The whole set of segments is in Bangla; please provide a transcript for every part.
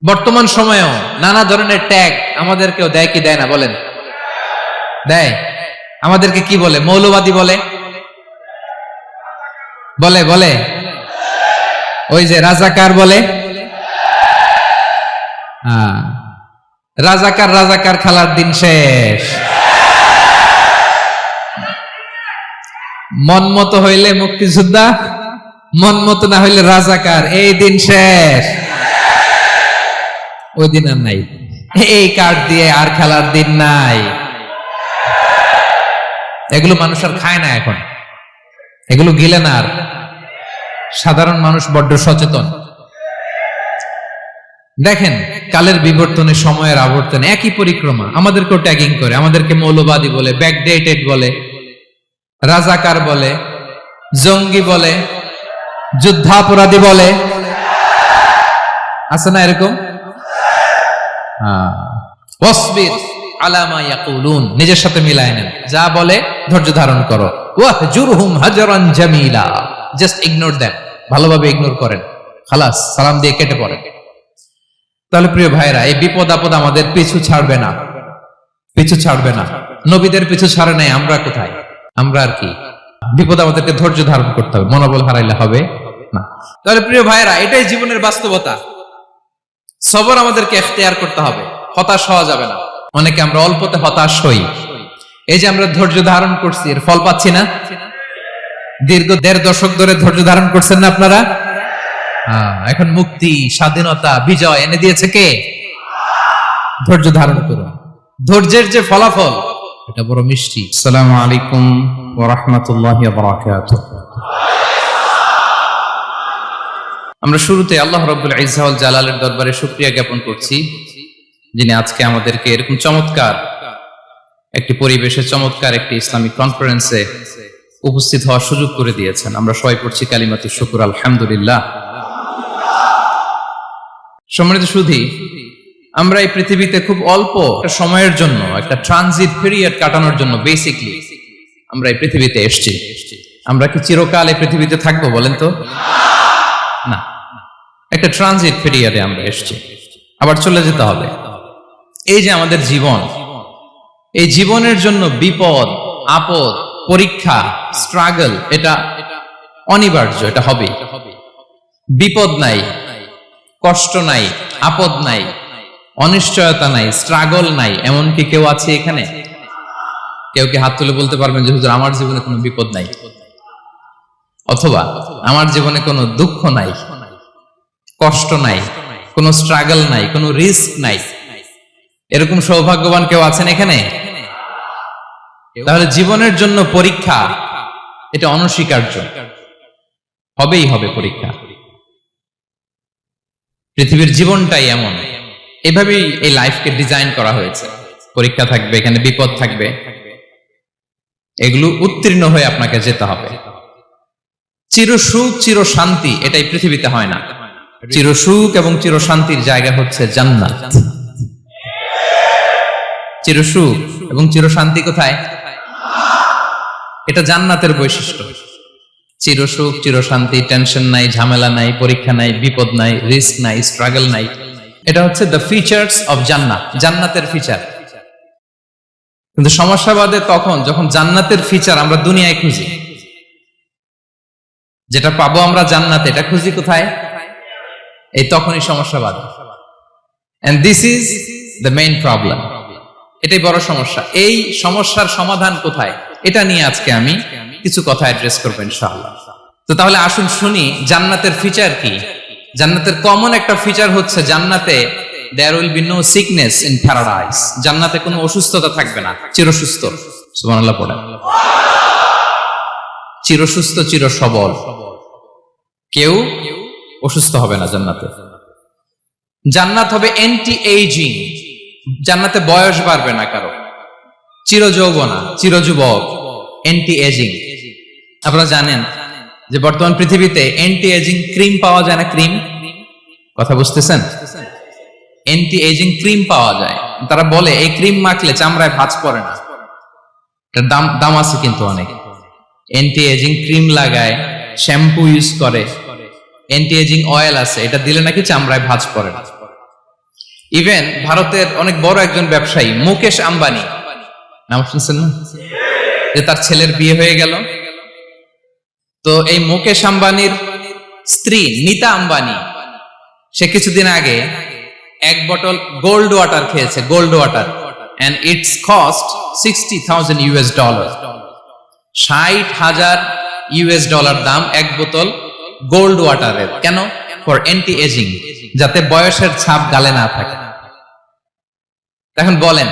বর্তমান সময়েও নানা ধরনের ট্যাগ আমাদেরকেও দেয় কি দেয় না বলেন? দেয়। আমাদেরকে কি বলে? মৌলবাদী বলে, বলে বলে ওই যে রাজাকার বলে। রাজাকার রাজাকার খেলার দিন শেষ। মন মতো হইলে মুক্তিযোদ্ধা, মন মতো না হইলে রাজাকার, এই দিন শেষ। ওই দিন আর নাই, এই কার্ড দিয়ে আর খেলার দিন নাই। এগুলো মানুষ আর খায় না এখন, এগুলো গিলে না আর। সাধারণ মানুষ বড্ড সচেতন। দেখেন কালের বিবর্তনে, সময়ের আবর্তনে একই পরিক্রমা আমাদেরকেও ট্যাগিং করে, আমাদেরকে মৌলবাদী বলে, ব্যাকডেটেড বলে, রাজাকার বলে, জঙ্গি বলে, যুদ্ধাপরাধী বলে। আছে না এরকম? ওয়াসবির আলা মা ইয়াকুলুন, নিজের সাথে মিলায় নেন, যা বলে ধৈর্য ধারণ করো। ওয়াহজুরহুম হাজরান জামিলা, জাস্ট ইগনোর দেম, ভালোভাবে ইগনোর করেন, খালাস, সালাম দিয়ে কেটে পড়েন। তাহলে প্রিয় ভাইরা, এই বিপদ আপদ আমাদের পিছু ছাড়বে না, পিছু ছাড়বে না। নবীদের পিছু ছাড়ে নাই, আমরা কোথায়? আমরা আর কি? বিপদ আমাদেরকে ধৈর্য ধারণ করতে হবে, মনোবল হারাইলে হবে না। তাহলে প্রিয় ভাইরা, এটাই জীবনের বাস্তবতা। সবর আমাদেরকে ইখতিয়ার করতে হবে, হতাশ হওয়া যাবে না। অনেকে আমরা অল্পতে হতাশ হই। এই যে আমরা ধৈর্য ধারণ করছি, এর ফল পাচ্ছি না। দীর্ঘ 1.5 দশক ধরে ধৈর্য ধারণ করছেন না আপনারা? এখন মুক্তি, স্বাধীনতা, বিজয় এনে দিয়েছে কে? ধৈর্য ধারণ করুন। ধৈর্যের যে ফলাফল, এটা বড় মিষ্টি। আসসালামু আলাইকুম ওয়া রাহমাতুল্লাহি ওয়া বারাকাতুহু। আমরা শুরুতে আল্লাহ রাব্বুল ইজ্জা ওয়াল জালালের দরবারে শুকরিয়া জ্ঞাপন করছি, যিনি আজকে আমাদেরকে এরকম চমৎকার একটি পরিবেশে, চমৎকার একটি ইসলামিক কনফারেন্সে উপস্থিত হওয়ার সুযোগ করে দিয়েছেন। আমরা সবাই পড়ছি কালিমাতুশ শুকর, আলহামদুলিল্লাহ। সম্মানিত সুধী, আমরা এই পৃথিবীতে খুব অল্প একটা সময়ের জন্য, একটা ট্রানজিট পিরিয়ড কাটানোর জন্য বেসিকলি আমরা এই পৃথিবীতে এসেছি। আমরা কি চিরকাল এই পৃথিবীতে থাকবো বলেন তো? না, একটা ট্রানজিট পিরিয়ডে আমরা এসেছি, আবার চলে যেতে হবে। এই যে আমাদের জীবন, এই জীবনের জন্য বিপদ আপদ, পরীক্ষা, স্ট্রাগল, এটা অনিবার্য, এটা হবে। বিপদ নাই, কষ্ট নাই, আপদ নাই, অনিশ্চয়তা নাই, স্ট্রাগল নাই, এমনকি কেউ আছে এখানে? কেউ কি হাত তুলে বলতে পারবেন যে হুজুর আমার জীবনে কোনো বিপদ নাই, অথবা আমার জীবনে কোনো দুঃখ নাই, কষ্ট নাই, কোনো স্ট্রাগল নাই, কোনো রিস্ক নাই? এরকম সৌভাগ্যবান কেউ আছেন এখানে? তাহলে জীবনের জন্য পরীক্ষা, এটা অনস্বীকার্য, হবেই হবে পরীক্ষা। পৃথিবীর জীবনটাই এমন, এভাবেই এই লাইফকে ডিজাইন করা হয়েছে। পরীক্ষা থাকবে, এখানে বিপদ থাকবে, এগুলো উত্তীর্ণ হয়ে আপনাকে যেতে হবে। চির সুখ, চির শান্তি, এটাই পৃথিবীতে হয় না। চির সুখ এবং চির শান্তির জায়গা হচ্ছে জান্নাত। চির সুখ এবং চির শান্তি কোথায়? এটা জান্নাতের বৈশিষ্ট্য। চির সুখ, চির শান্তি, টেনশন নাই, ঝামেলা নাই, পরীক্ষা নাই, বিপদ নাই, রিস্ক নাই, স্ট্রাগল নাই। এটা হচ্ছে দ্য ফিচার্স অফ জান্নাত, জান্নাতের ফিচার। কিন্তু সমস্যা বাদে তখন যখন জান্নাতের ফিচার আমরা দুনিয়ায় খুঁজি। যেটা পাবো আমরা জান্নাতে, এটা খুঁজি কোথায়? এই তখনই সমস্যা বাদে। And this is the main problem. এটাই বড় সমস্যা। এই সমস্যার সমাধান কোথায়, এটা নিয়ে আজকে আমি কিছু কথা অ্যাড্রেস করবো ইনশাআল্লাহ। তো তাহলে আসুন শুনি জান্নাতের ফিচার কি। জান্নাতের কমন একটা ফিচার হচ্ছে জান্নাতে there will be no sickness in paradise. জান্নাতে কোনো অসুস্থতা থাকবে না, চিরসুস্থ। সুবহানাল্লাহ পড়েন। চিরসুস্থ, চির সবল, কেউ অসুস্থ হবে না জান্নাতে। জান্নাত হবে অ্যান্টি এইজিং, জান্নাতে বয়স বাড়বে না কারো, চির যৌবনা, চির যুবক, অ্যান্টি এজিং। আপনারা জানেন যে বর্তমান পৃথিবীতে অ্যান্টি এজিং ক্রিম পাওয়া যায় না? ক্রিম, কথা বুঝতেছেন? অ্যান্টি এজিং ক্রিম পাওয়া যায়। তারা বলে এই ক্রিম মাখলে চামড়ায় ভাঁজ পড়ে না। এটার দাম আছে কিন্তু অনেক। অ্যান্টি এজিং ক্রিম লাগায়, শ্যাম্পু ইউজ করে, অ্যান্টি এজিং অয়েল আছে, এটা দিলে নাকি চামড়ায় ভাঁজ পড়ে না। ইভেন ভারতের অনেক বড় একজন ব্যবসায়ী মুকেশ আম্বানি, নাম শুনছেন না, যে তার ছেলের বিয়ে হয়ে গেল। তো এই মুকেশ আম্বানির স্ত্রী নীতা আম্বানি, সে কিছুদিন আগে এক বটল গোল্ড ওয়াটার খেয়েছে, gold water, and it's cost $60,000 $60,000 দাম এক বোতল গোল্ড ওয়াটারের। কেন? ফর অ্যান্টি এজিং, যাতে বয়সের ছাপ গালে না থাকে। এখন বলেন,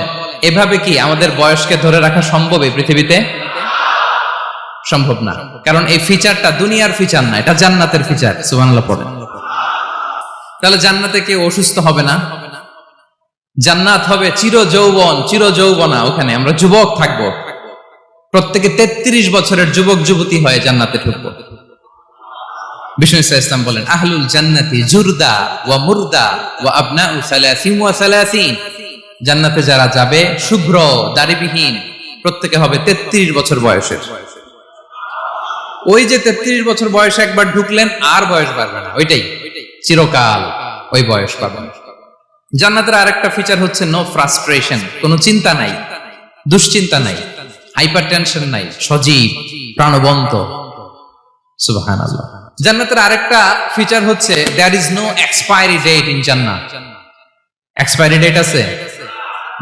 এভাবে কি আমাদের বয়সকে ধরে রাখা সম্ভব এই পৃথিবীতে? সম্ভব না, কারণ এই ফিচারটা দুনিয়ার ফিচার না, এটা জান্নাতের ফিচার। সুবহানাল্লাহ পড়েন। তাহলে জান্নাতে কেউ অসুস্থ হবে না, জান্নাত হবে চির যৌবন, চির যৌবনা। ওখানে আমরা যুবক থাকবো, প্রত্যেকে 33 বছরের যুবক যুবতী হয়ে জান্নাতে ঢুকবো। বিষ্ণু ইসলাম বলেন, আহলুল জান্নাতি জুরদা ওয়া মুরদা ওয়া আবনাউ সালাসিন ওয়া সালাসিন। জান্নাতে যারা যাবে শুভ্র দাড়িবিহীন, প্রত্যেকে হবে 33 বছর বয়সের। ওই যে 33 বছর বয়সে একবার ঢুকলেন, আর বয়স বাড়বে না, ওইটাই চিরকাল ওই বয়স পাবেন। জান্নাতের আরেকটা ফিচার হচ্ছে নো ফ্রাস্ট্রেশন, কোনো চিন্তা নাই, দুশ্চিন্তা নাই, হাইপার টেনশন নাই, সজীব প্রাণবন্ত। সুবহানাল্লাহ। জান্নাতের আরেকটা ফিচার হচ্ছে there is no expiry date in জান্নাত। এক্সপায়ারি ডেট আছে?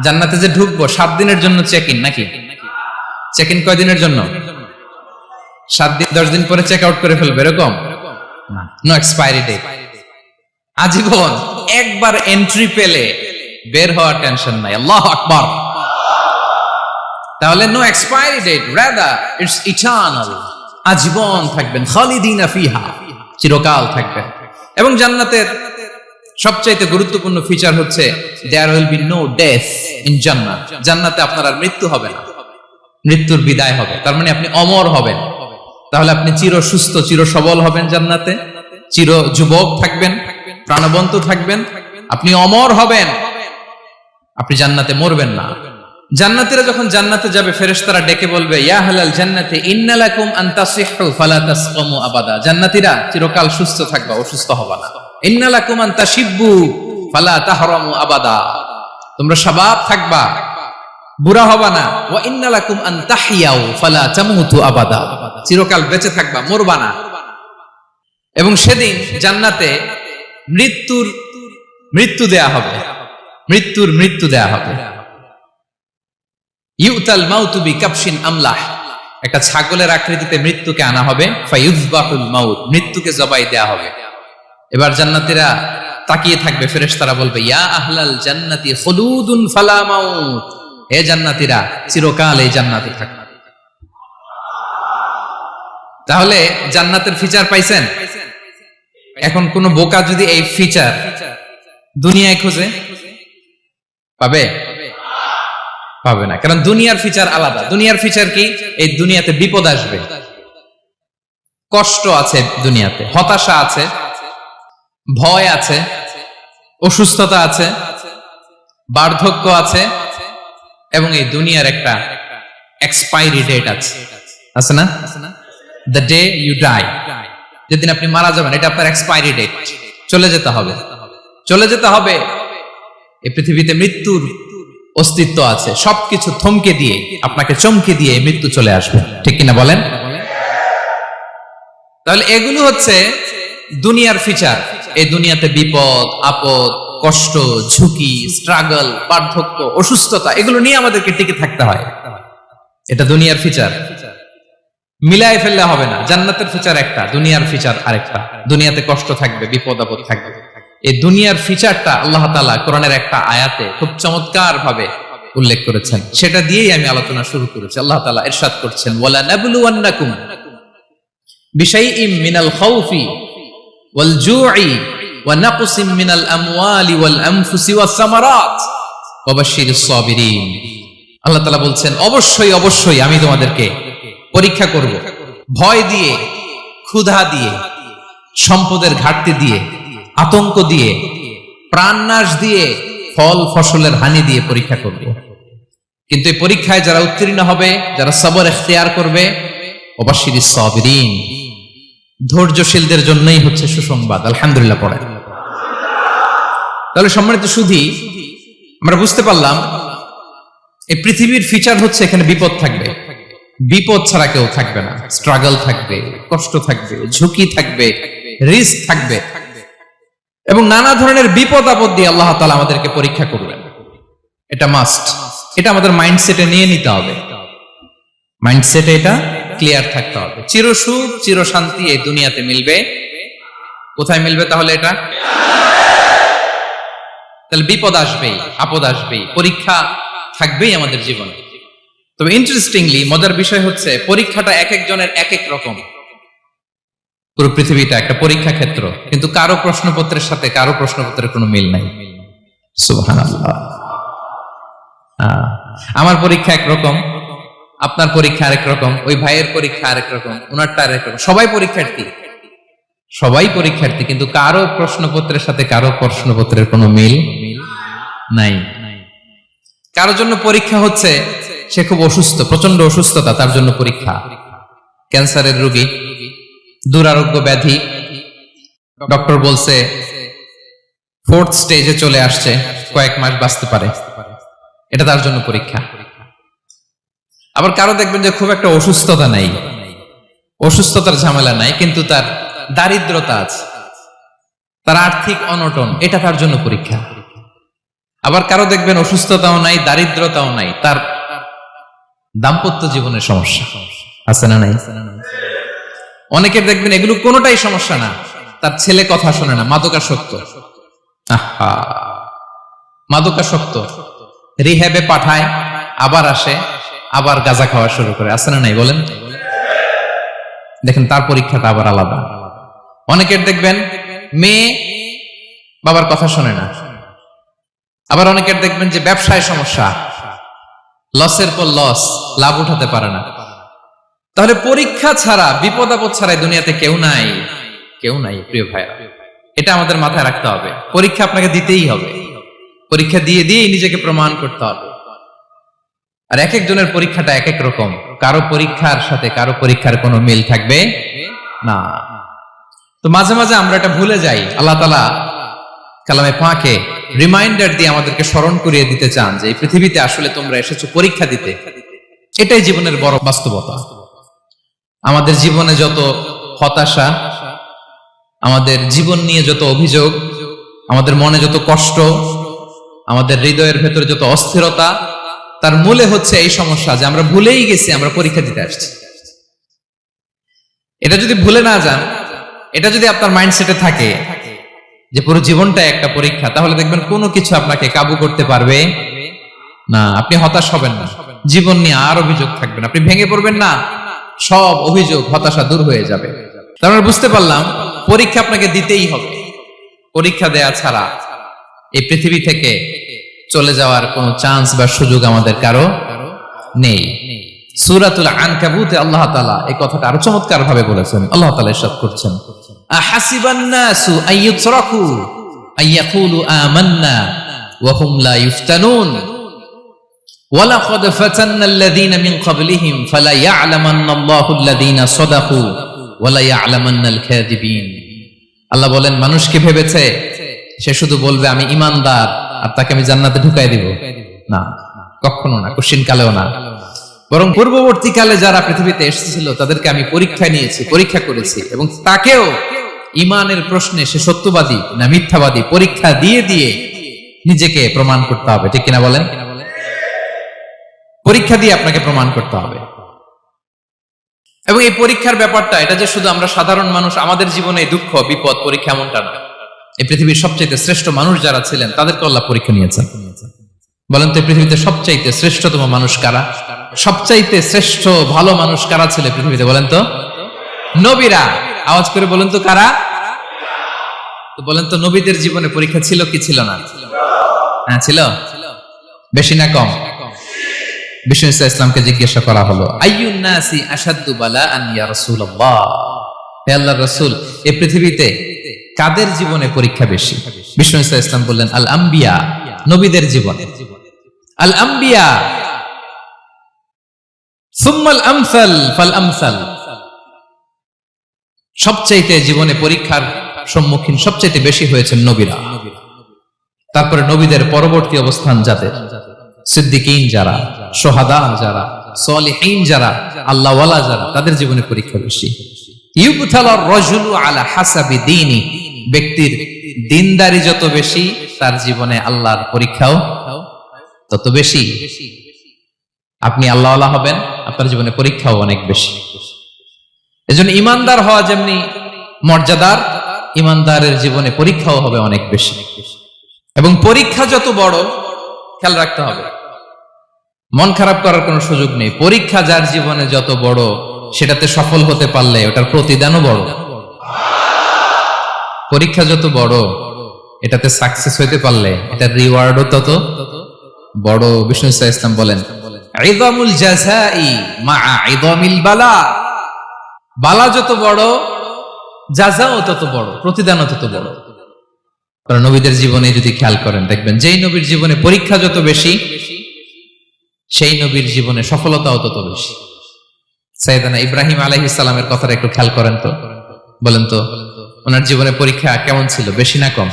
জান্নাতে যে ঢুকবো 7 দিনের জন্য চেক ইন, নাকি? চেক ইন কয় দিনের জন্য? 7 দিন, 10 দিন পরে চেক আউট করে ফেলবে, এরকম না। নো এক্সপায়ারি ডেট, আজীবন। একবার এন্ট্রি পেলে বের হওয়ার টেনশন নাই। আল্লাহু আকবার। তাহলে no expiry date, rather it's eternal, আজীবন থাকবেন, খালিদিনা ফিহা, চিরকাল থাকবেন। এবং জান্নাতের সবচাইতে গুরুত্বপূর্ণ ফিচার হচ্ছে there will be no death in জান্নাত। জান্নাতে আপনার আর মৃত্যু হবে না, মৃত্যুর বিদায় হবে। তার মানে আপনি অমর হবেন। তাহলে আপনি চির সুস্থ, চির সবল হবেন জান্নাতে, চির যুবক থাকবেন, প্রাণবন্ত থাকবেন, আপনি অমর হবেন, আপনি জান্নাতে মরবেন না। জান্নাতীরা যখন জান্নাতে যাবে, ফেরেশতারা ডেকে বলবে, ইয়া আহলাল জান্নাতি ইন্না লাকুম আন তাসিহু ফালা তাসকামু আবাদা। জান্নাতীরা চিরকাল সুস্থ থাকবা, অসুস্থ হবা না। ইন্না লাকুম আন তাশিব্বু ফালা তাহরামু আবাদা, তোমরা শাবাব থাকবা, বুড়া হবা না। ওয়া ইন্না লাকুম আন তাহইয়াউ ফালা তামুতু আবাদা, চিরকাল বেঁচে থাকবা, মরবা না। এবং সেদিন জান্নাতে মৃত্যু দেয়া হবে, মৃত্যু দেয়া হবে। ইউতাল মাউতু বিকাবশিন আমলাহ, একটা ছাগলের আকৃতিতে মৃত্যুকে আনা হবে। ফায়ুযবাহুল মাউত, মৃত্যুকে জবাই দেয়া হবে। এবার জান্নাতীরা তাকিয়ে থাকবে, ফেরেশতারা বলবে, ইয়া আহলাল জান্নাতি খুলুদুন ফালা মাউত, হে জান্নাতীরা চিরকাল এই জান্নাতে থাকবে। তাহলে জান্নাতের ফিচার পাইছেন? এখন কোন বোকা যদি এই ফিচার দুনিয়ায় খোঁজে, পাবে? পাবে না, কারণ দুনিয়ার ফিচার আলাদা। দুনিয়ার ফিচার কি? এই দুনিয়াতে বিপদ আসবে, কষ্ট আছে দুনিয়াতে, হতাশা আছে, ভয় আছে, অসুস্থতা আছে, বার্ধক্য আছে, এবং এই দুনিয়ার একটা এক্সপায়ারি ডেট আছে, আছে না? দ্য ডে ইউ ডাই, যেদিন আপনি মারা যাবেন, এটা আপনার এক্সপায়ারি ডেট। চলে যেতে হবে, চলে যেতে হবে। এই পৃথিবীতে মৃত্যুর অস্তিত্ব আছে। সবকিছু থমকে দিয়ে, আপনাকে চমকে দিয়ে মৃত্যু চলে আসবে, ঠিক কিনা বলেন? তাহলে এগুলো হচ্ছে দুনিয়ার ফিচার। এই দুনিয়াতে বিপদ আপদ, কষ্ট, ঝুঁকি, স্ট্রাগল, বার্ধক্য, অসুস্থতা, এগুলো নিয়ে আমাদেরকে টিকে থাকতে হয়। এটা দুনিয়ার ফিচার, মিলাই ফেললে হবে না। জান্নাতের ফিচার একটা, দুনিয়ার ফিচার আরেকটা। দুনিয়াতে কষ্ট থাকবে, বিপদ আপদ থাকবে। এই দুনিয়ার ফিচারটা আল্লাহ তাআলা কোরআনের একটা আয়াতে খুব চমৎকার ভাবে উল্লেখ করেছেন। সেটা দিয়েই আমি আলোচনা শুরু করেছি। আল্লাহ তাআলা ইরশাদ করছেন, ওয়ালা নাবলুওয়ান্নাকুম বিশাইইম মিনাল খাউফি ওয়াল জু'i ওয়া নাকসিম মিনাল আমওয়ালি ওয়াল আনফুসি ওয়াস সামারাত ওয়া বাশশিরিস সাবিরিন। আল্লাহ তাআলা বলছেন, অবশ্যই অবশ্যই আমি তোমাদেরকে পরীক্ষা করব, ভয় দিয়ে, ক্ষুধা দিয়ে, সম্পদের ঘাটতি দিয়ে, আতঙ্ক দিয়ে, প্রাণনাশ দিয়ে, ফল ফসলের হানি দিয়ে পরীক্ষা করব। কিন্তু এই পরীক্ষায় যারা উত্তীর্ণ হবে, যারা সবর ইখতিয়ার করবে, ওয়াবাশশিরিস সাবিরিন, ধৈর্যশীলদের জন্যই হচ্ছে সুসংবাদ। আলহামদুলিল্লাহ পড়ে। তাহলে সম্মানিত সুধী, আমরা বুঝতে পারলাম এই পৃথিবীর ফিচার হচ্ছে এখানে বিপদ থাকবে, বিপদ ছাড়া কেউ থাকবে না। স্ট্রাগল থাকবে, কষ্ট থাকবে, ঝুঁকি থাকবে, রিস্ক থাকবে, এবং নানা ধরনের বিপদ আপদ দিয়ে আল্লাহ তাআলা আমাদেরকে পরীক্ষা করবেন। এটা মাস্ট, এটা আমাদের মাইন্ডসেটে নিয়ে নিতে হবে, মাইন্ডসেটে এটা ক্লিয়ার থাকতে হবে। চিরসুখ চিরশান্তি এই দুনিয়াতে মিলবে, কোথায় মিলবে তাহলে? এটা তাহলে বিপদ আসবেই, আপদ আসবেই, পরীক্ষা থাকবেই আমাদের জীবনে। তবে ইন্টারেস্টিংলি মজার বিষয় হচ্ছে পরীক্ষাটা এক একজনের এক এক রকম। পুরো পৃথিবীটা একটা পরীক্ষা ক্ষেত্র, কিন্তু কারো প্রশ্নপত্রের সাথে কারো প্রশ্নপত্রের কোনো মিল নাই। সুবহানাল্লাহ। আমার পরীক্ষা একরকম, আপনার পরীক্ষা আরেক রকম, ওই ভাইয়ের পরীক্ষা আরেক রকম, ওনারটা আরেক রকম। সবাই পরীক্ষার্থী, সবাই পরীক্ষার্থী, কিন্তু কারো প্রশ্নপত্রের সাথে কারো প্রশ্নপত্রের কোনো মিল নাই। কারো জন্য পরীক্ষা হচ্ছে সে খুব অসুস্থ, প্রচন্ড অসুস্থতা, তার জন্য পরীক্ষা। ক্যান্সারের রোগী, দুরারোগ্য ব্যাধি, ডক্টর বলছে 4th স্টেজে চলে আসছে, কয়েক মাস বাঁচতে পারে, এটা তার জন্য পরীক্ষা। আবার কারো দেখবেন যে খুব একটা অসুস্থতা নাই, অসুস্থতার ঝামেলা নাই, কিন্তু তার দারিদ্রতা আছে, তার আর্থিক অনটন, এটা তার জন্য পরীক্ষা। আবার কারো দেখবেন অসুস্থতাও নাই, দারিদ্রতাও নাই, তার দাম্পত্য জীবনের সমস্যা আছে না নাই? অনেকের দেখবেন এগুলো কোনোটাই সমস্যা না, তার ছেলে কথা শোনে না, মাদকাসক্ত। আহা, মাদকাসক্ত, রিহ্যাবে পাঠায়, আবার আসে, আবার গাঁজা খাওয়া শুরু করে, আছে না নাই বলেন? দেখেন তার পরীক্ষাটা আবার আলাদা। অনেকের দেখবেন মেয়ে বাবার কথা শোনে না, আবার অনেকের দেখবেন যে ব্যবসায় সমস্যা, লসের পর লস, লাভ উঠাতে পারে না। তাহলে পরীক্ষা ছাড়া, বিপদ আপদ ছাড়া দুনিয়াতে কেউ নাই, কেউ নাই প্রিয় ভাইরা। এটা আমাদের মাথায় রাখতে হবে। পরীক্ষা আপনাকে দিতেই হবে, পরীক্ষা দিয়ে দিয়েই নিজেকে প্রমাণ করতে হবে। আর এক একজনের পরীক্ষাটা এক এক রকম, কারো পরীক্ষার সাথে কারো পরীক্ষার কোনো মিল থাকবে না। তো মাঝে মাঝে আমরা এটা ভুলে যাই। আল্লাহ তাআলা কালামে পাকে রিমাইন্ডার দিয়ে আমাদেরকে স্মরণ করিয়ে দিতে চান যে এই পৃথিবীতে আসলে তোমরা এসেছো পরীক্ষা দিতে। এটাই জীবনের বড় বাস্তবতা। আমাদের জীবনে যত হতাশা, আমাদের জীবন নিয়ে যত অভিযোগ, আমাদের মনে যত কষ্ট, আমাদের হৃদয়ের ভেতরে যত অস্থিরতা, তার মূলে হচ্ছে এই সমস্যা যে আমরা ভুলেই গেছি আমরা পরীক্ষা দিতে আসছি। এটা যদি ভুলে না যান, এটা যদি আপনার মাইন্ডসেটে থাকে যে পুরো জীবনটা একটা পরীক্ষা, তাহলে দেখবেন কোনো কিছু আপনাকে কাবু করতে পারবে না। আপনি হতাশ হবেন না, জীবন নিয়ে আর অভিযোগ থাকবে না, আপনি ভেঙে পড়বেন না, সব অভিযোগ হতাশা দূর হয়ে যাবে। তার মানে বুঝতে পারলাম পরীক্ষা আপনাকে দিতেই হবে। পরীক্ষা দেয়া ছাড়া এই পৃথিবী থেকে চলে যাওয়ার কোনো চান্স বা সুযোগ আমাদের কারো নেই। সূরাতুল আনকাবুতে আল্লাহ তাআলা এই কথাটা আরো চমৎকার ভাবে বলেছেন। আল্লাহ তাআলা ইরশাদ করছেন, আহাসিবান নাসু আইয়ুতরাকু আইয়াকুলু আমান্না ওয়া হুম লা ইফতানুন ওয়ালাকাদ ফাতান্নাল্লাযীনা মিন ক্বাবলিহিম ফালা ইয়া'লামান্নাল্লাহু আল্লাযীনা সাদাকু ওয়া লা ইয়া'লামান্নাল কাযিবিন। আল্লাহ বলেন, মানুষ কি ভেবেছে সে শুধু বলবে আমি ঈমানদার আর তাকে আমি জান্নাতে ঢুকাই দিব? না, কখনো না, কোশ্চিন কালেও না। বরং পূর্ববর্তীকালে যারা পৃথিবীতে এসেছিল তাদেরকে আমি পরীক্ষা নিয়েছি, পরীক্ষা করেছি, এবং তাকেও ঈমানের প্রশ্নে সে সত্যবাদী না মিথ্যাবাদী পরীক্ষা দিয়ে দিয়ে নিজেকে প্রমাণ করতে হবে। ঠিক কিনা বলেন? পরীক্ষা দিয়ে আপনাকে প্রমাণ করতে হবে। এবং এই পরীক্ষার ব্যাপারটা, এটা যে শুধু আমরা সাধারণ মানুষ আমাদের জীবনে দুঃখ বিপদ পরীক্ষা এমনটা না। এই পৃথিবীর সবচেয়ে শ্রেষ্ঠ মানুষ যারা ছিলেন তাদেরকে আল্লাহ পরীক্ষা নিয়েছেন। বলেন তো, এই পৃথিবীতে সবচাইতে শ্রেষ্ঠতম মানুষ কারা? সবচাইতে শ্রেষ্ঠ ভালো মানুষ কারা ছিল পৃথিবীতে? বলেন তো, নবীরা। আওয়াজ করে বলেন তো কারা? তো বলেন তো, নবীদের জীবনে পরীক্ষা ছিল কি ছিল না? হ্যাঁ ছিল। বেশি না কম? বিষ্ণু ইসলামকে জিজ্ঞাসা করা হলো, আইয়ুন নাসি আশাদ্দু বালাআন ইয়া রাসূলুল্লাহ, হে আল্লাহর রাসূল, এই পৃথিবীতে কাদের জীবনে পরীক্ষা বেশি? বিষ্ণু ইসলাম বললেন, আল আম্বিয়া, নবীদের জীবন। আল আম্বিয়া সুম্মাল আমসাল ফাল আমসাল, সবচাইতে জীবনে পরীক্ষার সম্মুখীন সবচাইতে বেশি হয়েছেন নবীরা। তারপরে নবীদের পরবর্তী অবস্থান যাদের, সিদ্দিকীন যারা, সোহাদা যারা, সলিহীন যারা, আল্লাহওয়ালা যারা, তাদের জীবনে পরীক্ষা বেশি। ইউবতালার রাজুলু আলা হাসাবি দীনি, ব্যক্তির দিনদারি যত বেশি তার জীবনে আল্লাহর পরীক্ষাও তত বেশি। আপনি আল্লাহওয়ালা হবেন, আপনার জীবনে পরীক্ষাও অনেক বেশি। এজন্য ইমানদার হওয়া যেমনি মর্যাদার, ইমানদারের জীবনে পরীক্ষাও হবে অনেক বেশি। এবং পরীক্ষা যত বড়, খেয়াল রাখতে হবে, মন খারাপ করার কোনো সুযোগ নেই। পরীক্ষা যার জীবনে যত বড়, সেটাতে সফল হতে পারলে ওটার প্রতিদানও বড়। পরীক্ষা যত বড়, এটাতে সাকসেস হইতে পারলে এটার রিওয়ার্ডও তত বড়। বিষ্ণু ইসলাম বলেন, ইযামুল জাযাই মাআ ইযামিল বালা, বালা যত বড়, জাযাও তত বড়, প্রতিদানও তত বড়। কারণ নবীদের জীবনে যদি খেয়াল করেন, দেখবেন যেই নবীর জীবনে পরীক্ষা যত বেশি, সেই নবীর জীবনে সফলতাও তত বেশি। সাইয়েদনা ইব্রাহিম আলাইহিস সালামের কথাটা একটু খেয়াল করেন তো, বলেন তো ওনার জীবনে পরীক্ষা কেমন ছিল, বেশি না কম?